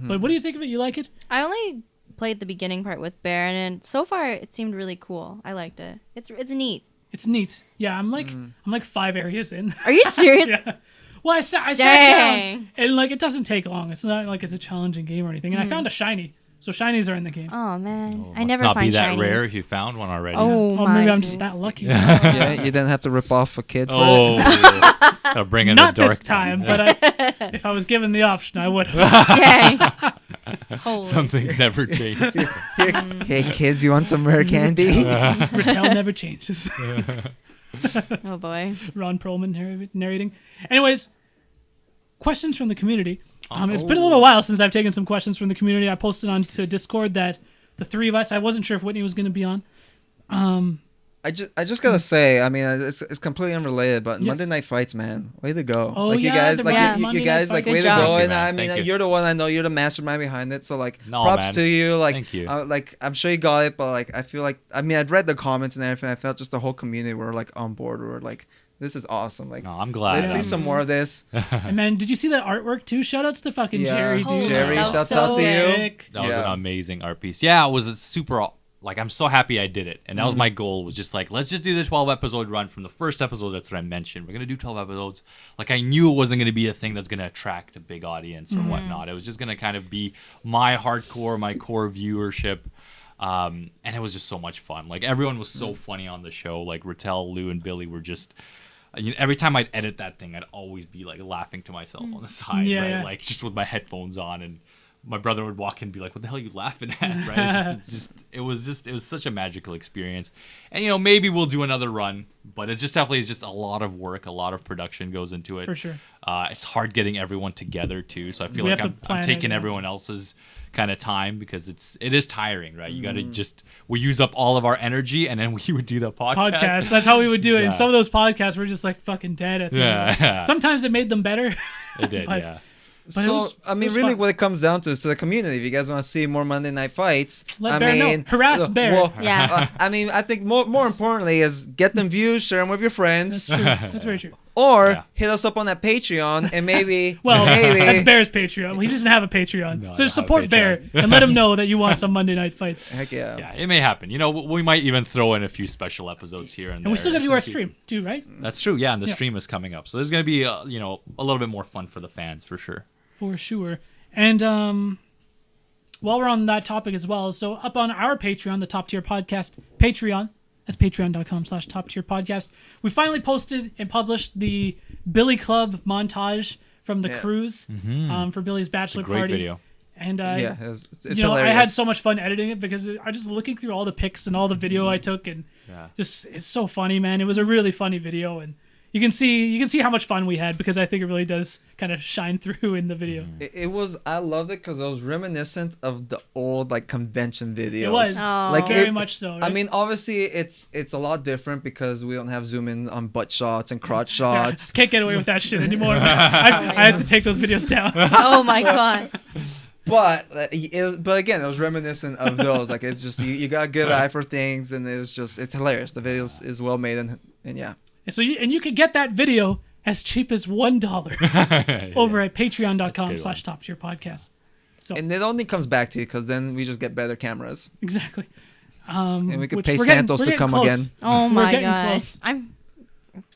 Speaker 3: But what do you think of it? You like it?
Speaker 2: I only played the beginning part with Behr, and so far it seemed really cool. I liked it. It's neat.
Speaker 3: It's neat. Yeah, I'm like 5 areas in.
Speaker 2: Are you serious?
Speaker 3: Yeah. Well, I sat
Speaker 2: Dang.
Speaker 3: down, and like it doesn't take long. It's not like it's a challenging game or anything. And I found a shiny, so shinies are in the game.
Speaker 2: Oh man, I
Speaker 4: Must
Speaker 2: never
Speaker 4: not
Speaker 2: find
Speaker 4: be that
Speaker 2: shinies.
Speaker 4: rare if you found one already.
Speaker 2: Oh
Speaker 3: Oh,
Speaker 2: my.
Speaker 3: maybe I'm just that lucky.
Speaker 1: Yeah, you didn't have to rip off a kid for it.
Speaker 4: Oh, gotta bring in
Speaker 3: Not
Speaker 4: the dark
Speaker 3: this time, but if I was given the option, I would have.
Speaker 2: Dang. Holy.
Speaker 4: Some things never change.
Speaker 1: Hey kids, you want some rare candy?
Speaker 3: Retel never changes.
Speaker 2: Oh boy.
Speaker 3: Ron Perlman narrating. Anyways, questions from the community. It's been a little while since I've taken some questions from the community. I posted onto Discord that the 3 of us, I wasn't sure if Whitney was going to be on.
Speaker 1: I just gotta say, I mean, it's completely unrelated, but
Speaker 3: Yes.
Speaker 1: Monday Night Fights, man, way to go!
Speaker 3: Oh,
Speaker 1: like
Speaker 3: yeah,
Speaker 1: you guys,
Speaker 3: the
Speaker 1: like
Speaker 3: Monday
Speaker 1: you
Speaker 3: Night
Speaker 1: guys, like
Speaker 3: Fights.
Speaker 1: way
Speaker 2: Good
Speaker 1: to
Speaker 2: job.
Speaker 1: go.
Speaker 4: Thank you,
Speaker 1: And
Speaker 4: man.
Speaker 1: I mean,
Speaker 4: Thank you.
Speaker 1: you're the one. I know you're the mastermind behind it. So like,
Speaker 4: No,
Speaker 1: props
Speaker 4: man.
Speaker 1: to you. Like,
Speaker 4: Thank you.
Speaker 1: like I'm sure you got it, but like I feel like I mean, I'd read the comments and everything. I felt just the whole community were like on board. We were like, this is awesome. Like,
Speaker 4: No, I'm glad.
Speaker 1: let's see some more of this.
Speaker 3: And man, did you see that artwork too? Shoutouts to fucking
Speaker 1: Yeah.
Speaker 3: Jerry,
Speaker 2: Holy,
Speaker 3: dude.
Speaker 1: Jerry,
Speaker 2: that was
Speaker 1: shouts
Speaker 2: so
Speaker 1: out to you.
Speaker 3: Sick.
Speaker 4: That was
Speaker 1: Yeah.
Speaker 4: an amazing art piece. Yeah, it was a super. Like, I'm so happy I did it. And that was my goal, was just like, let's just do the 12 episode run from the first episode. That's what I mentioned. We're going to do 12 episodes. Like, I knew it wasn't going to be a thing that's going to attract a big audience or whatnot. It was just going to kind of be my hardcore, my core viewership. And it was just so much fun. Like, everyone was so funny on the show. Like, Retel, Lou, and Billy were just... every time I'd edit that thing, I'd always be, like, laughing to myself on the side,
Speaker 3: Yeah,
Speaker 4: right?
Speaker 3: yeah.
Speaker 4: Like, just with my headphones on, and my brother would walk in and be like, what the hell are you laughing at, right? It was such a magical experience. And, maybe we'll do another run, but it's just a lot of work, a lot of production goes into it.
Speaker 3: For sure.
Speaker 4: It's hard getting everyone together, too, so I feel
Speaker 3: We
Speaker 4: like
Speaker 3: have to
Speaker 4: I'm
Speaker 3: plan it,
Speaker 4: taking
Speaker 3: yeah.
Speaker 4: everyone else's kind of time, because it is tiring, right? You got to we use up all of our energy, and then we would do the
Speaker 3: Podcast. That's how we would do it. And
Speaker 4: Yeah.
Speaker 3: some of those podcasts were just like fucking dead at the end.
Speaker 4: Yeah.
Speaker 3: Sometimes it made them better.
Speaker 4: It did,
Speaker 3: But-
Speaker 4: yeah.
Speaker 3: But
Speaker 1: So
Speaker 3: it was-
Speaker 1: I
Speaker 3: it
Speaker 1: mean,
Speaker 3: was
Speaker 1: really,
Speaker 3: fun.
Speaker 1: what it comes down to is to the community. If you guys want to see more Monday Night Fights,
Speaker 3: Let
Speaker 1: I
Speaker 3: Behr know.
Speaker 1: mean,
Speaker 3: Harass Behr.
Speaker 1: Well,
Speaker 2: Yeah.
Speaker 1: I mean, I think more importantly is get them views, share them with your friends.
Speaker 3: That's true. That's very true.
Speaker 1: Or
Speaker 4: Yeah.
Speaker 1: hit us up on that Patreon and maybe,
Speaker 3: Well, that's
Speaker 1: maybe,
Speaker 3: Bear's Patreon. Well, he doesn't have a Patreon.
Speaker 4: No, I
Speaker 3: So
Speaker 4: don't have
Speaker 3: support
Speaker 4: a
Speaker 3: Bear
Speaker 4: Patreon.
Speaker 3: and let him know that you want some Monday night fights.
Speaker 1: heck yeah.
Speaker 4: Yeah, it may happen. You know, we might even throw in a few special episodes here and there.
Speaker 3: And we still got to do our
Speaker 4: Just to keep-
Speaker 3: stream, too, right?
Speaker 4: That's true. Yeah, and the
Speaker 3: Yeah.
Speaker 4: stream is coming up, so there's gonna be a little bit more fun for the fans for sure.
Speaker 3: For sure. And while we're on that topic as well, so up on our Patreon, the Top Tier Podcast Patreon, that's patreon.com/top tier podcast. We finally posted and published the Billy Club montage from the
Speaker 1: Yeah.
Speaker 3: cruise for Billy's bachelor
Speaker 4: Great
Speaker 3: party.
Speaker 4: video.
Speaker 3: And
Speaker 1: Yeah, it's
Speaker 3: you know,
Speaker 1: hilarious.
Speaker 3: I had so much fun editing it because I just looking through all the pics and all the video I took, and
Speaker 4: Yeah.
Speaker 3: just it's so funny, man. It was a really funny video, and you can see how much fun we had because I think it really does kind of shine through in the video.
Speaker 1: It was. I loved it because it was reminiscent of the old like convention videos.
Speaker 3: It was
Speaker 2: Oh.
Speaker 3: very much so.
Speaker 1: I
Speaker 3: Right?
Speaker 1: mean, obviously, it's a lot different because we don't have zoom in on butt shots and crotch
Speaker 3: Yeah,
Speaker 1: shots.
Speaker 3: can't get away with that shit anymore. I had to take those videos down.
Speaker 2: Oh my god.
Speaker 1: But but again, it was reminiscent of those. Like it's just you got a good eye for things, and it's hilarious. The video is well made, and yeah.
Speaker 3: So you can get that video as cheap as $1 over at patreon.com/top tier podcast. So
Speaker 1: And it only comes back to you because then we just get better cameras,
Speaker 3: exactly.
Speaker 1: and we could
Speaker 3: Which
Speaker 1: pay
Speaker 3: we're getting-
Speaker 1: Santos
Speaker 3: we're
Speaker 1: to
Speaker 3: getting
Speaker 1: come
Speaker 3: close.
Speaker 1: again.
Speaker 2: Oh
Speaker 3: We're
Speaker 2: my
Speaker 3: getting
Speaker 2: god.
Speaker 3: close.
Speaker 2: I'm.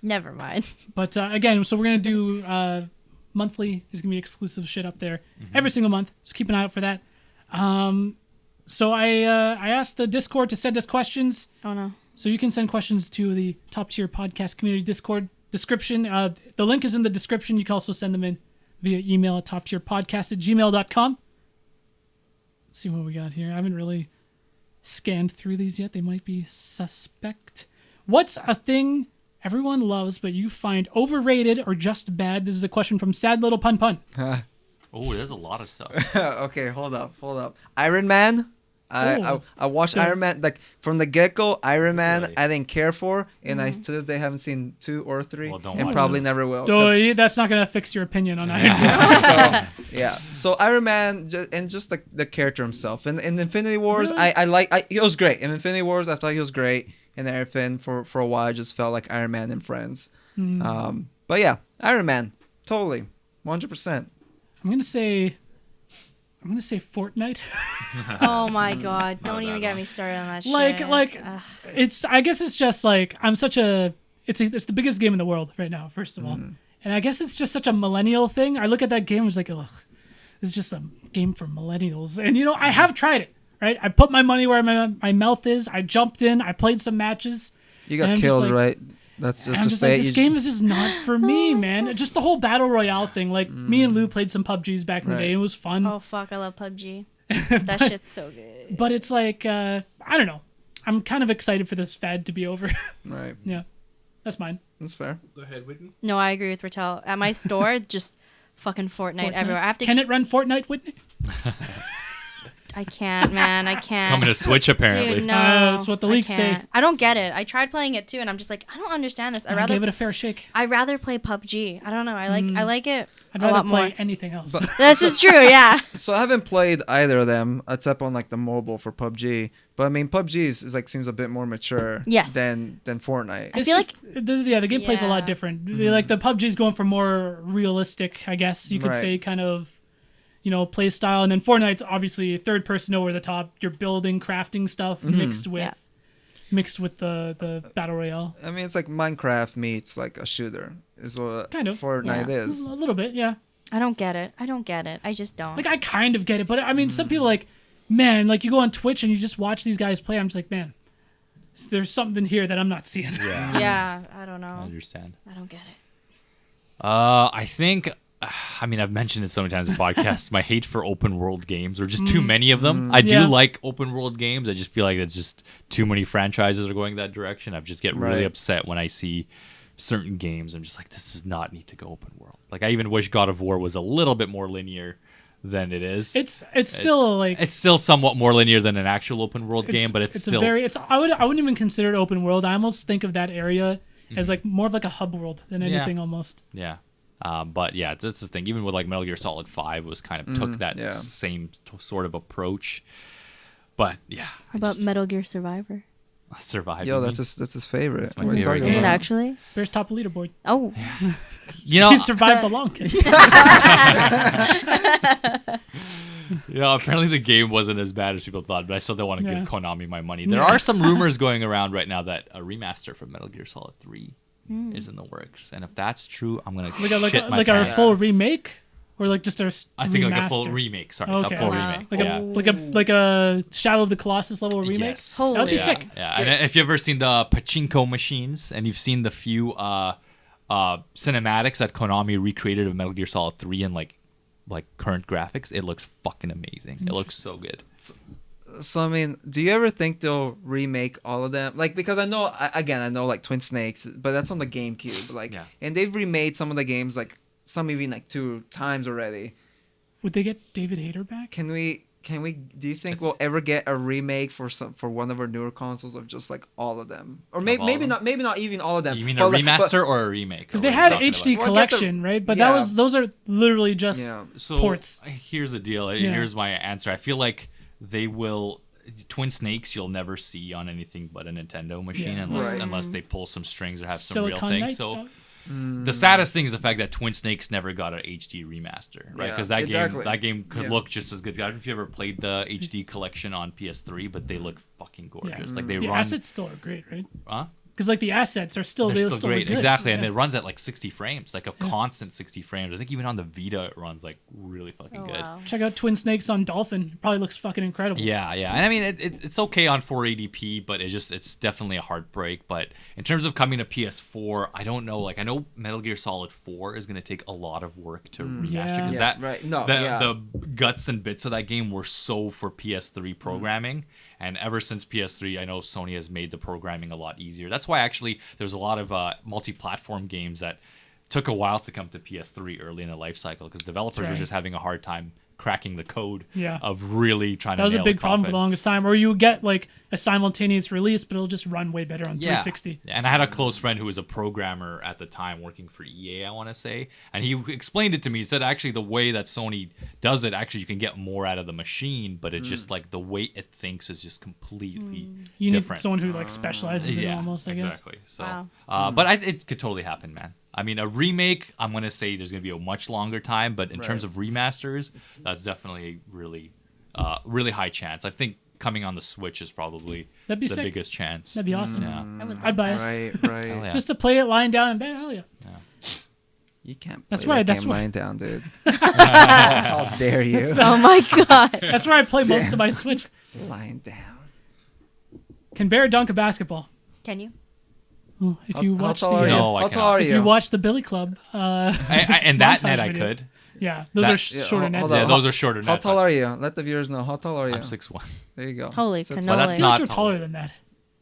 Speaker 2: Never mind.
Speaker 3: But again, so we're gonna do monthly. There's gonna be exclusive shit up there every single month. So keep an eye out for that. So I asked the Discord to send us questions.
Speaker 2: Oh no.
Speaker 3: So you can send questions to the Top Tier Podcast Community Discord description. The link is in the description. You can also send them in via email at toptierpodcast@gmail.com. Let's see what we got here. I haven't really scanned through these yet. They might be suspect. What's a thing everyone loves but you find overrated or just bad? This is a question from Sad Little Pun Pun.
Speaker 4: Oh, there's a lot of stuff.
Speaker 1: Okay, hold up. Iron Man.
Speaker 3: Oh.
Speaker 1: I watched
Speaker 3: Yeah.
Speaker 1: Iron Man like from the get go. Iron Man
Speaker 4: Really?
Speaker 1: I didn't care for, and I to this day haven't seen 2 or 3,
Speaker 4: Well, don't
Speaker 1: and
Speaker 4: watch
Speaker 1: probably
Speaker 4: it.
Speaker 1: never will.
Speaker 3: So that's not going to fix your opinion on Iron Man.
Speaker 1: So yeah, so Iron Man just the character himself, and in Infinity Wars,
Speaker 3: Really?
Speaker 1: he was great. In Infinity Wars, I thought he was great, and everything for a while, I just felt like Iron Man and Friends. But yeah, Iron Man, totally, 100%.
Speaker 3: I'm going to say Fortnite.
Speaker 2: Oh my god. Don't even
Speaker 4: bad
Speaker 2: get
Speaker 4: one.
Speaker 2: me started on that shit.
Speaker 3: like
Speaker 2: Ugh.
Speaker 3: I guess it's just like it's the biggest game in the world right now, first of all. And I guess it's just such a millennial thing. I look at that game and was like, ugh, it's just a game for millennials. And you know, I have tried it, right? I put my money where my mouth is. I jumped in, I played some matches.
Speaker 1: You
Speaker 3: And
Speaker 1: got
Speaker 3: I'm just
Speaker 1: killed,
Speaker 3: like-
Speaker 1: right? That's
Speaker 3: And
Speaker 1: just
Speaker 3: I'm
Speaker 1: to
Speaker 3: just
Speaker 1: say
Speaker 3: like, this game is just not for me, man. Just the whole battle royale thing. Like me and Lou played some PUBGs back in the
Speaker 1: Right.
Speaker 3: day. It was fun.
Speaker 2: Oh fuck, I love PUBG. That shit's so good.
Speaker 3: But it's like I don't know. I'm kind of excited for this fad to be over.
Speaker 1: right.
Speaker 3: Yeah, that's mine.
Speaker 1: That's fair.
Speaker 5: Go ahead, Whitney.
Speaker 2: No, I agree with Retel. At my store, just fucking Fortnite everywhere. I have to.
Speaker 3: Can it run Fortnite, Whitney?
Speaker 2: I can't, man. I can't.
Speaker 4: Coming to Switch apparently.
Speaker 2: Dude, no.
Speaker 3: That's what the
Speaker 2: I
Speaker 3: leaks say.
Speaker 2: can't. I don't get it. I tried playing it too, and I'm just like, I don't understand this.
Speaker 3: I gave it a fair shake.
Speaker 2: I rather play PUBG. I don't know. I like it
Speaker 3: I'd
Speaker 2: a
Speaker 3: rather
Speaker 2: lot
Speaker 3: play
Speaker 2: more.
Speaker 3: anything else.
Speaker 2: This is true. Yeah.
Speaker 1: So I haven't played either of them except on like the mobile for PUBG. But I mean, PUBG is like seems a bit more mature.
Speaker 2: Yes.
Speaker 1: Than Fortnite.
Speaker 2: I
Speaker 3: It's
Speaker 2: feel
Speaker 3: just- the gameplay's a lot
Speaker 2: Yeah.
Speaker 3: different. Like the PUBG's going for more realistic, I guess you could
Speaker 1: Right.
Speaker 3: say, kind of, play style, and then Fortnite's obviously third person over the top. You're building, crafting stuff mixed with the battle royale.
Speaker 1: I mean, it's like Minecraft meets like a shooter. Is what
Speaker 3: Kind of.
Speaker 1: Fortnite
Speaker 2: Yeah.
Speaker 1: is.
Speaker 3: A little bit, yeah.
Speaker 2: I don't get it. I just don't.
Speaker 3: Like I kind of get it, but I mean, some people like, man, like you go on Twitch and you just watch these guys play. I'm just like, man, there's something here that I'm not seeing.
Speaker 4: Yeah.
Speaker 2: yeah. I don't
Speaker 4: I
Speaker 2: know.
Speaker 4: understand.
Speaker 2: I don't get it.
Speaker 4: I think, I mean, I've mentioned it so many times in podcasts. My hate for open world games, or just too many of them. I do
Speaker 3: Yeah.
Speaker 4: like open world games. I just feel like it's just too many franchises are going that direction. I just get really
Speaker 1: Right.
Speaker 4: upset when I see certain games. I'm just like, this does not need to go open world. Like, I even wish God of War was a little bit more linear than it is.
Speaker 3: It's still like
Speaker 4: It's still somewhat more linear than an actual open world game, but it's still
Speaker 3: I wouldn't even consider it open world. I almost think of that area as like more of like a hub world than anything almost.
Speaker 4: Yeah. But yeah, that's the thing. Even with like Metal Gear Solid 5 was kind of took that
Speaker 1: yeah.
Speaker 4: same sort of approach. But yeah.
Speaker 2: How about Metal Gear Survivor?
Speaker 4: Surviving.
Speaker 1: Yo,
Speaker 4: Me.
Speaker 1: that's his favorite.
Speaker 4: That's my
Speaker 1: What are you
Speaker 4: favorite
Speaker 1: talking
Speaker 2: Is it
Speaker 1: about?
Speaker 2: actually?
Speaker 3: Bear's top of the leaderboard.
Speaker 2: Oh,
Speaker 4: You know,
Speaker 3: He survived the longest.
Speaker 4: apparently the game wasn't as bad as people thought, but I still don't want to
Speaker 3: Yeah.
Speaker 4: give Konami my money. There are some rumors going around right now that a remaster from Metal Gear Solid 3 is in the works, and if that's true, I'm gonna shit my
Speaker 3: like
Speaker 4: pants.
Speaker 3: a full remake, or like just a
Speaker 4: I think like a full
Speaker 3: remaster?
Speaker 4: remake. Sorry,
Speaker 3: Okay.
Speaker 4: a full
Speaker 2: Wow.
Speaker 4: remake.
Speaker 3: Like
Speaker 4: yeah.
Speaker 3: like a Shadow of the Colossus level remake.
Speaker 4: Yes.
Speaker 3: That would be
Speaker 2: Holy.
Speaker 3: sick.
Speaker 4: Yeah, and if you've ever seen the pachinko machines and you've seen the few cinematics that Konami recreated of Metal Gear Solid 3 and like current graphics, it looks fucking amazing. It looks so good.
Speaker 1: So I mean, do you ever think they'll remake all of them? Like, because I know like Twin Snakes, but that's on the GameCube. Like,
Speaker 4: Yeah.
Speaker 1: and they've remade some of the games, like some even like 2 times already.
Speaker 3: Would they get David Hayter back?
Speaker 1: Can we? Do you think we'll ever get a remake for one of our newer consoles of just like all of them, or
Speaker 4: all
Speaker 1: maybe
Speaker 4: of them?
Speaker 1: maybe not even all of them?
Speaker 4: You mean a
Speaker 1: but, like,
Speaker 4: remaster or a remake?
Speaker 3: Because
Speaker 4: Or
Speaker 3: they
Speaker 4: what are
Speaker 3: had
Speaker 4: you talking
Speaker 3: HD
Speaker 4: about?
Speaker 1: Well, I guess
Speaker 3: collection, right? But
Speaker 1: yeah.
Speaker 3: those are literally just
Speaker 1: Yeah.
Speaker 4: So
Speaker 3: ports.
Speaker 4: here's the deal.
Speaker 3: Yeah.
Speaker 4: Here's my answer. I feel like they will. Twin Snakes you'll never see on anything but a Nintendo machine
Speaker 3: Yeah.
Speaker 4: unless
Speaker 1: Right.
Speaker 4: unless they pull some strings or have some
Speaker 3: Silicon
Speaker 4: real
Speaker 3: Knight
Speaker 4: things. So
Speaker 3: stuff.
Speaker 4: the saddest thing is the fact that Twin Snakes never got an HD remaster, right?
Speaker 1: Yeah,
Speaker 4: Because
Speaker 1: exactly.
Speaker 4: that game could
Speaker 1: Yeah.
Speaker 4: look just as good. I don't know if you ever played the HD collection on PS3, but they look fucking gorgeous.
Speaker 3: Yeah.
Speaker 4: Like they
Speaker 3: The
Speaker 4: run.
Speaker 3: assets still are great, right?
Speaker 4: Huh?
Speaker 3: Because like the assets are still
Speaker 4: They're still great,
Speaker 3: look good.
Speaker 4: exactly,
Speaker 3: Yeah.
Speaker 4: and it runs at like 60 frames, like a constant 60 frames. I think even on the Vita, it runs like really fucking
Speaker 2: oh
Speaker 4: good.
Speaker 2: wow.
Speaker 3: Check out Twin Snakes on Dolphin. It probably looks fucking incredible.
Speaker 4: Yeah, and I mean it's okay on 480p, but it's definitely a heartbreak. But in terms of coming to PS4, I don't know. Like I know Metal Gear Solid 4 is gonna take a lot of work to remaster
Speaker 3: Yeah.
Speaker 4: because
Speaker 1: Yeah,
Speaker 4: that
Speaker 1: right. No,
Speaker 4: the,
Speaker 1: yeah.
Speaker 4: the guts and bits of that game were so for PS3 programming, and ever since PS3, I know Sony has made the programming a lot easier. That's why actually there's a lot of multi-platform games that took a while to come to PS3 early in the life cycle because developers
Speaker 3: That's
Speaker 4: were
Speaker 3: right.
Speaker 4: just having a hard time cracking the code
Speaker 3: Yeah.
Speaker 4: of really trying
Speaker 3: That
Speaker 4: to
Speaker 3: was a
Speaker 4: nail
Speaker 3: big
Speaker 4: the
Speaker 3: problem for the
Speaker 4: content.
Speaker 3: longest time. Or you would get like a simultaneous release, but it'll just run way better on 360.
Speaker 4: Yeah, and I had a close friend who was a programmer at the time working for EA, I want to say, and he explained it to me. He said actually the way that Sony does it, actually you can get more out of the machine, but it's just like the way it thinks is just completely
Speaker 3: You
Speaker 4: different.
Speaker 3: need someone who like specializes in it almost, I guess.
Speaker 4: exactly. So,
Speaker 2: Wow.
Speaker 4: but it could totally happen, man. I mean, a remake, I'm gonna say there's gonna be a much longer time, but in terms of remasters, that's definitely really high chance. I think coming on the Switch is probably
Speaker 3: That'd be
Speaker 4: the
Speaker 3: sick.
Speaker 4: biggest chance.
Speaker 3: That'd be awesome.
Speaker 4: Yeah.
Speaker 2: I would
Speaker 3: I'd
Speaker 2: love
Speaker 3: buy it.
Speaker 1: Right.
Speaker 4: Hell yeah.
Speaker 3: Just to play it lying down in bed. Hell yeah.
Speaker 1: You can't. Play
Speaker 3: That's right,
Speaker 1: That
Speaker 3: that's
Speaker 1: game
Speaker 3: right.
Speaker 1: lying down, dude. How dare you?
Speaker 2: Oh my god.
Speaker 3: That's where I play most of my Switch.
Speaker 1: Lying down.
Speaker 3: Can Bear dunk a basketball?
Speaker 2: Can you?
Speaker 3: Well, if you watch
Speaker 1: tall are
Speaker 3: the
Speaker 1: you?
Speaker 4: No, I
Speaker 1: How
Speaker 4: cannot.
Speaker 1: tall are
Speaker 3: if
Speaker 1: you?
Speaker 3: you watch the Billy Club,
Speaker 4: And that
Speaker 3: Montage
Speaker 4: net I
Speaker 3: video.
Speaker 4: could.
Speaker 3: yeah, those
Speaker 4: That-
Speaker 3: are shorter
Speaker 1: hold
Speaker 3: nets.
Speaker 1: on.
Speaker 4: Yeah, those are shorter
Speaker 1: How
Speaker 4: nets.
Speaker 1: tall are you? Let the viewers know. How tall are you?
Speaker 4: I'm 6'1".
Speaker 1: There you go.
Speaker 2: Holy
Speaker 1: So it's
Speaker 2: cannoli.
Speaker 4: that's
Speaker 3: I feel like
Speaker 4: not
Speaker 3: you're
Speaker 4: tall.
Speaker 3: taller than that.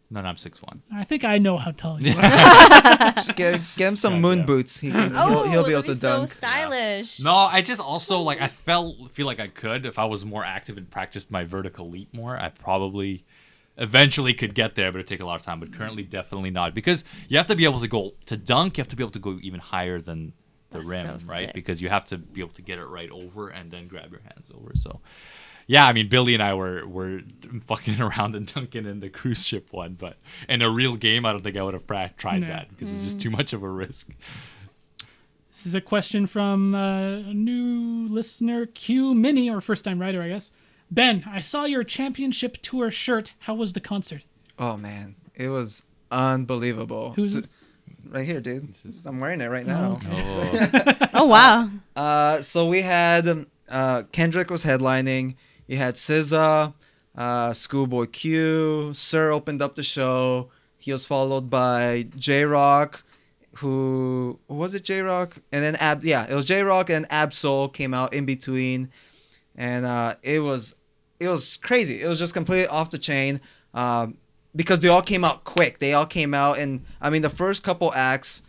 Speaker 4: No, I'm 6'1".
Speaker 3: I think I know how tall you are.
Speaker 1: Just get him some
Speaker 4: God
Speaker 1: moon
Speaker 4: damn.
Speaker 1: boots. He'll be able to
Speaker 2: that'd so
Speaker 1: dunk.
Speaker 2: stylish.
Speaker 4: No, I just also like I feel like I could if I was more active and practiced my vertical leap more. I probably eventually could get there, but it'd take a lot of time. But currently, definitely not because you have to be able to go to dunk. You have to be able to go even higher than the
Speaker 2: That's
Speaker 4: rim,
Speaker 2: so
Speaker 4: right?
Speaker 2: sick.
Speaker 4: Because you have to be able to get it right over and then grab your hands over. So, yeah, I mean, Billy and I were fucking around and dunking in the cruise ship one, but in a real game, I don't think I would have tried
Speaker 3: No.
Speaker 4: that because it's just too much of a risk.
Speaker 3: This is a question from a new listener, Q Mini, or first time writer, I guess. Ben, I saw your championship tour shirt. How was the concert?
Speaker 1: Oh man, it was unbelievable.
Speaker 3: Who's this?
Speaker 1: Right here, dude. I'm wearing it right now.
Speaker 4: Oh,
Speaker 2: Oh wow.
Speaker 1: So we had Kendrick was headlining. You had SZA, Schoolboy Q, Sir opened up the show. He was followed by J Rock, who was it? J Rock, and then it was J Rock and Absol came out in between, and it was crazy. It was just completely off the chain. Because they all came out quick. They all came out, and I mean the first couple acts,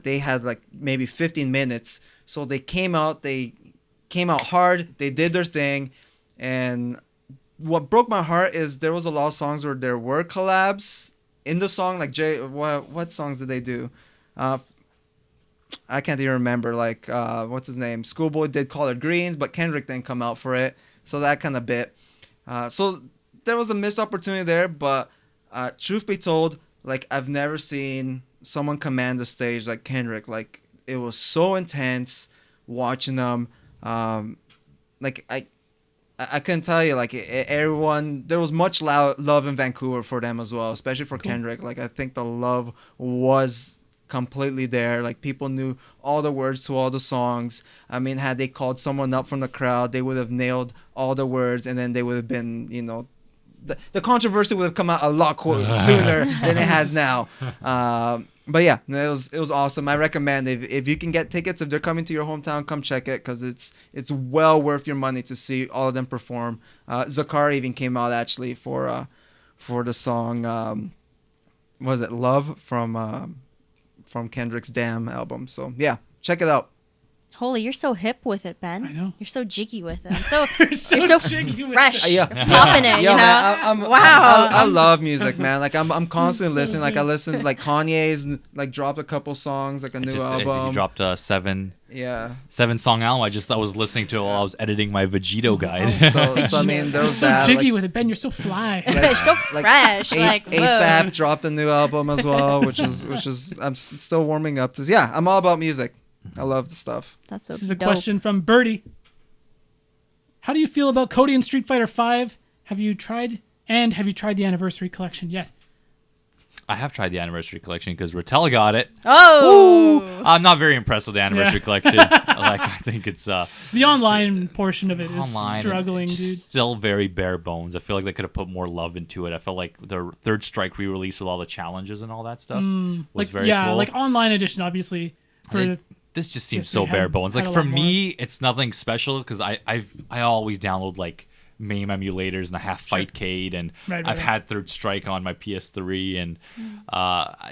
Speaker 1: they had like maybe 15 minutes. So they came out hard. They did their thing, and what broke my heart is there was a lot of songs where there were collabs in the song. Like what songs did they do? I can't even remember. Like what's his name? Schoolboy did Collard Greens, but Kendrick didn't come out for it. So that kind of bit. So there was a missed opportunity there, but truth be told, like I've never seen someone command the stage like Kendrick. Like it was so intense watching them. Like I couldn't tell you, like everyone, there was much love in Vancouver for them as well, especially for Kendrick. Like I think the love was completely there. Like people knew all the words to all the songs. I mean, had they called someone up from the crowd, they would have nailed all the words, and then they would have been, the controversy would have come out a lot sooner than it has now. But yeah, it was awesome. I recommend if you can get tickets, if they're coming to your hometown, come check it because it's well worth your money to see all of them perform. Zakari even came out actually for the song, what was it, Love from Kendrick's Damn album. So yeah, check it out.
Speaker 2: Holy, you're so hip with it, Ben.
Speaker 3: I know.
Speaker 2: You're so jiggy with it. You're so
Speaker 3: jiggy with
Speaker 2: fresh.
Speaker 1: Yeah.
Speaker 2: Popping it,
Speaker 1: Yeah,
Speaker 2: you
Speaker 1: man,
Speaker 2: know?
Speaker 1: I love music, man. Like I'm constantly listening. Like I listen, like Kanye's like dropped a couple songs, like a new album.
Speaker 4: He dropped a 7-song album. I was listening to it while I was editing my Vegito guide.
Speaker 1: So I mean, there was
Speaker 3: so
Speaker 1: that.
Speaker 3: jiggy
Speaker 1: Like,
Speaker 3: with it, Ben. You're so fly.
Speaker 2: You're so fresh. Like, whoa.
Speaker 1: ASAP dropped a new album as well, which is I'm still warming up to. Yeah, I'm all about music. I love the stuff.
Speaker 2: That's so
Speaker 3: This is a
Speaker 2: dope.
Speaker 3: question from Birdie. How do you feel about Cody and Street Fighter V? Have you tried the Anniversary Collection yet?
Speaker 4: I have tried the Anniversary Collection because Retel got it.
Speaker 2: Oh!
Speaker 4: I'm not very impressed with the Anniversary Collection. I think it's
Speaker 3: The online portion of it is
Speaker 4: online.
Speaker 3: struggling,
Speaker 4: It's
Speaker 3: dude.
Speaker 4: still very bare bones. I feel like they could have put more love into it. I felt like the Third Strike re-release with all the challenges and all that stuff was very cool.
Speaker 3: Like online edition, obviously.
Speaker 4: This just seems
Speaker 3: Yes,
Speaker 4: so
Speaker 3: they
Speaker 4: bare
Speaker 3: had-
Speaker 4: bones.
Speaker 3: had
Speaker 4: Like
Speaker 3: a
Speaker 4: for
Speaker 3: lot
Speaker 4: me, it's nothing special because I always download like MAME emulators and I have Fightcade and
Speaker 3: Right,
Speaker 4: I've
Speaker 3: right.
Speaker 4: had Third Strike on my PS3 and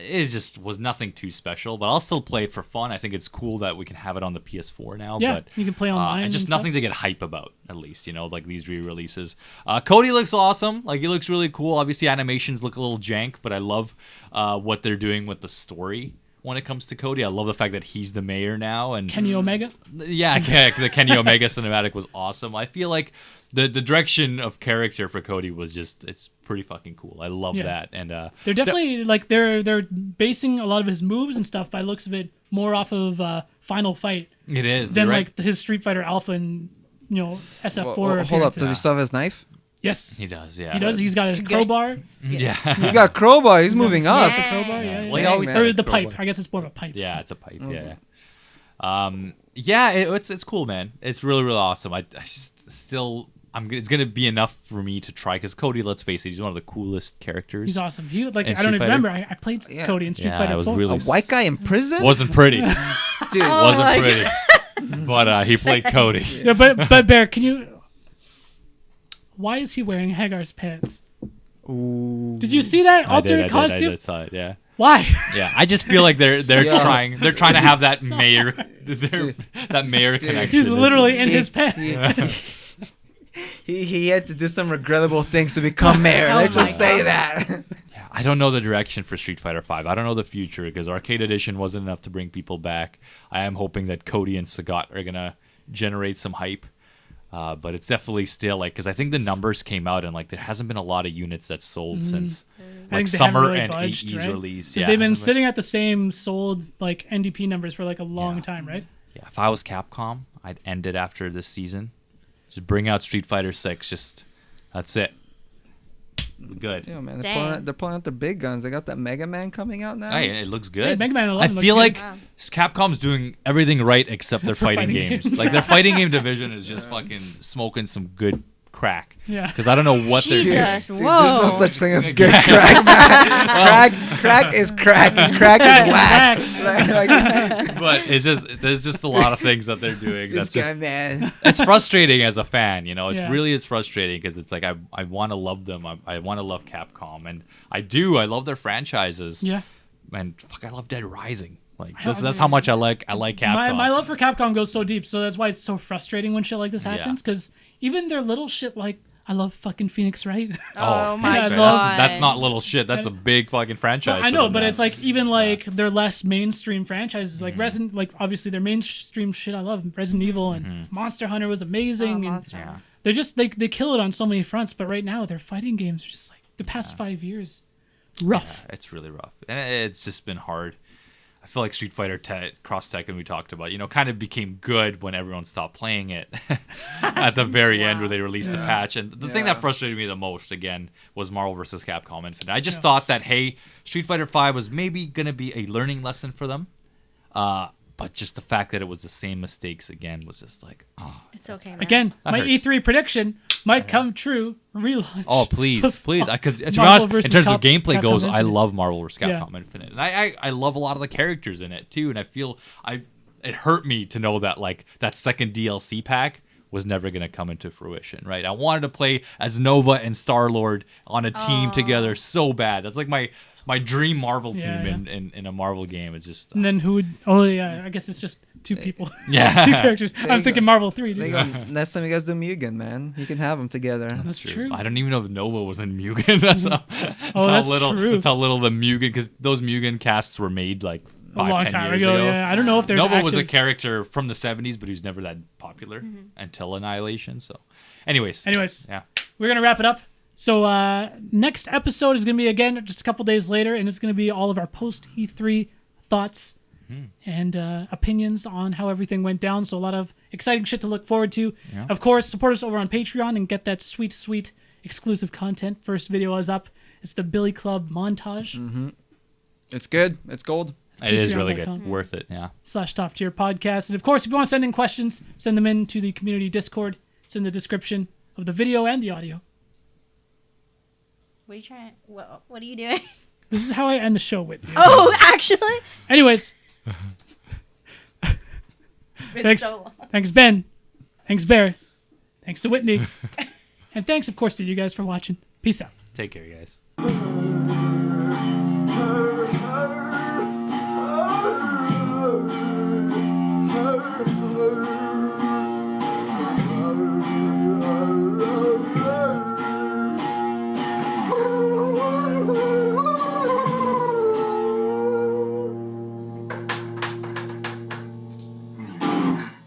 Speaker 4: it just was nothing too special. But I'll still play it for fun. I think it's cool that we can have it on the PS4 now.
Speaker 3: Yeah,
Speaker 4: but
Speaker 3: you can play online
Speaker 4: It's just
Speaker 3: and stuff.
Speaker 4: nothing to get hype about. At least like these re-releases. Cody looks awesome. Like he looks really cool. Obviously animations look a little jank, but I love what they're doing with the story. When it comes to Cody, I love the fact that he's the mayor now, and
Speaker 3: Kenny Omega.
Speaker 4: yeah, the Kenny Omega cinematic was awesome. I feel like the direction of character for Cody was it's pretty fucking cool. I love that, and
Speaker 3: They're definitely like they're basing a lot of his moves and stuff by the looks of it more off of Final Fight
Speaker 4: it is
Speaker 3: than
Speaker 4: you're
Speaker 3: like
Speaker 4: right.
Speaker 3: his Street Fighter Alpha and SF4.
Speaker 1: Hold up,
Speaker 3: appearances.
Speaker 1: does he still have his knife?
Speaker 3: Yes,
Speaker 4: He does, yeah.
Speaker 3: he does. He's got a crowbar.
Speaker 4: Yeah,
Speaker 1: He got crowbar. He's moving
Speaker 3: He's got
Speaker 1: up.
Speaker 3: the crowbar. Yeah,
Speaker 4: Well, he
Speaker 3: yeah.
Speaker 4: always
Speaker 1: Dang,
Speaker 4: had
Speaker 3: Or
Speaker 4: a
Speaker 3: the
Speaker 4: crowbar.
Speaker 3: pipe. I guess it's more of a pipe.
Speaker 4: Yeah, it's a pipe. Yeah. It's cool, man. It's really really awesome. I just still. It's gonna be enough for me to try because Cody, let's face it, he's one of the coolest characters.
Speaker 3: He's awesome. He like
Speaker 4: And
Speaker 3: I don't
Speaker 4: Street
Speaker 3: even
Speaker 4: Fighter?
Speaker 3: remember. I played Cody in Street
Speaker 4: Yeah,
Speaker 3: Fighter
Speaker 4: it was
Speaker 3: 4.
Speaker 4: really
Speaker 1: A white guy in prison?
Speaker 4: wasn't pretty,
Speaker 1: Dude.
Speaker 4: wasn't
Speaker 2: my
Speaker 4: pretty, but he played Cody.
Speaker 3: Yeah, but Bear, can you? Why is he wearing Hagar's pants?
Speaker 1: Ooh.
Speaker 3: Did you see that
Speaker 4: I
Speaker 3: alternate
Speaker 4: did,
Speaker 3: costume?
Speaker 4: I saw it. Yeah.
Speaker 3: Why?
Speaker 4: Yeah, I just feel like they're
Speaker 1: Yeah.
Speaker 4: trying to have that mayor connection.
Speaker 3: He's literally in his pants.
Speaker 1: He had to do some regrettable things to become mayor.
Speaker 2: Oh
Speaker 1: Let's
Speaker 2: my
Speaker 1: just say
Speaker 2: God.
Speaker 1: that.
Speaker 4: Yeah, I don't know the direction for Street Fighter V. I don't know the future because Arcade Edition wasn't enough to bring people back. I am hoping that Cody and Sagat are gonna generate some hype. But it's definitely still like because I think the numbers came out and like there hasn't been a lot of units that's sold since
Speaker 3: I
Speaker 4: like
Speaker 3: think they haven't
Speaker 4: summer
Speaker 3: really
Speaker 4: and
Speaker 3: budged,
Speaker 4: AE's
Speaker 3: right?
Speaker 4: release.
Speaker 3: 'Cause
Speaker 4: Yeah,
Speaker 3: they've been
Speaker 4: hasn't
Speaker 3: sitting at the same sold like NDP numbers for like a long
Speaker 4: Yeah.
Speaker 3: time, right?
Speaker 4: Yeah, if I was Capcom, I'd end it after this season. Just bring out Street Fighter 6. Just that's it. Good.
Speaker 1: Yeah, man.
Speaker 2: Dang.
Speaker 1: They're pulling out their big guns. They got that Mega Man coming out now.
Speaker 4: Hey, it looks good.
Speaker 3: Yeah, Mega Man
Speaker 4: I
Speaker 3: 11 looks
Speaker 4: feel
Speaker 3: good.
Speaker 4: like
Speaker 2: Wow.
Speaker 4: Capcom's doing everything right except their
Speaker 3: For
Speaker 4: fighting
Speaker 3: fighting
Speaker 4: games.
Speaker 3: games.
Speaker 4: Like their fighting game division is just fucking smoking some good crack.
Speaker 3: Yeah.
Speaker 4: Because I don't know what they're doing.
Speaker 2: Jesus,
Speaker 1: Dude,
Speaker 2: whoa.
Speaker 1: there's no such thing as good crack, man. Crack is crack, and crack is whack. Like,
Speaker 4: But there's just a lot of things that they're doing. That's
Speaker 1: this guy,
Speaker 4: just
Speaker 1: man.
Speaker 4: it's frustrating as a fan, you know. It's
Speaker 3: Yeah.
Speaker 4: really frustrating because it's like I want to love them. I want to love Capcom, and I do. I love their franchises.
Speaker 3: Yeah.
Speaker 4: And fuck, I love Dead Rising. Like
Speaker 3: I
Speaker 4: that's how much I like Capcom.
Speaker 3: My love for Capcom goes so deep, so that's why it's so frustrating when shit like this
Speaker 4: Yeah.
Speaker 3: happens. Because even their little shit, like I love fucking Phoenix Wright.
Speaker 2: Oh my
Speaker 3: Phoenix Wright.
Speaker 2: God.
Speaker 4: That's not little shit. That's a big fucking franchise.
Speaker 3: I
Speaker 4: for
Speaker 3: know,
Speaker 4: them
Speaker 3: but
Speaker 4: now.
Speaker 3: it's like even like their less mainstream franchises, like
Speaker 4: Mm-hmm.
Speaker 3: Resident, like obviously their mainstream shit. I love Resident Evil and
Speaker 4: Mm-hmm.
Speaker 3: Monster Hunter was amazing. and
Speaker 2: Monster.
Speaker 4: Yeah.
Speaker 3: They're just they kill it on so many fronts, but right now their fighting games are just like the past 5 years. rough.
Speaker 4: It's really rough, and it's just been hard. I feel like Street Fighter Cross Tekken we talked about, kind of became good when everyone stopped playing it at the very end where they released the patch. And the thing that frustrated me the most, again, was Marvel vs. Capcom Infinite. I just thought that, hey, Street Fighter V was maybe going to be a learning lesson for them. But just the fact that it was the same mistakes again was just like, oh.
Speaker 2: It's okay, man.
Speaker 3: Again,
Speaker 4: That
Speaker 3: my
Speaker 4: hurts.
Speaker 3: E3 prediction might come true. Relaunch.
Speaker 4: Oh, please. Because to be
Speaker 3: Marvel
Speaker 4: honest, in
Speaker 3: versus
Speaker 4: terms of
Speaker 3: Capcom
Speaker 4: gameplay goes, I
Speaker 3: Infinite.
Speaker 4: love Marvel vs.
Speaker 3: Yeah.
Speaker 4: Capcom Infinite. And I love a lot of the characters in it, too. And I feel it hurt me to know that, like, that second DLC pack was never going to come into fruition, right? I wanted to play as Nova and Star-Lord on a team together so bad. That's like my dream Marvel team in a Marvel game. It's just...
Speaker 3: And then who would... Oh, yeah, I guess it's just two people.
Speaker 4: Yeah.
Speaker 3: Two characters. I'm thinking Marvel 3, dude.
Speaker 1: Next time you guys do Mugen, man, you can have them together.
Speaker 3: That's true.
Speaker 4: I don't even know if Nova was in Mugen. That's
Speaker 3: true.
Speaker 4: That's how little the Mugen... Because those Mugen casts were made, like,
Speaker 3: A long
Speaker 4: 5-10
Speaker 3: time
Speaker 4: years
Speaker 3: ago,
Speaker 4: ago.
Speaker 3: yeah. I don't know if there's
Speaker 4: Nova was a
Speaker 3: active-
Speaker 4: character from the 70s, but he was never that popular until Annihilation. So, anyways, yeah,
Speaker 3: we're going to wrap it up. So next episode is going to be, again, just a couple days later, and it's going to be all of our post-E3 thoughts and opinions on how everything went down. So a lot of exciting shit to look forward to.
Speaker 4: Yeah.
Speaker 3: Of course, support us over on Patreon and get that sweet, sweet exclusive content. First video is up. It's the Billy Club montage.
Speaker 1: It's good. It's gold.
Speaker 4: it is really good,
Speaker 3: patreon.com.
Speaker 4: worth it. Yeah,
Speaker 3: / top tier podcast. And of course, if you want to send in questions, send them in to the community Discord. It's in the description of the video and the audio.
Speaker 2: What are you trying? What are you doing?
Speaker 3: This is how I end the show, Whitney.
Speaker 2: Oh, actually.
Speaker 3: Anyways,
Speaker 2: It's been
Speaker 3: Thanks.
Speaker 2: so long.
Speaker 3: thanks, Ben. Thanks, Behr. Thanks to Whitney. And thanks, of course, to you guys for watching. Peace out.
Speaker 4: take care, guys.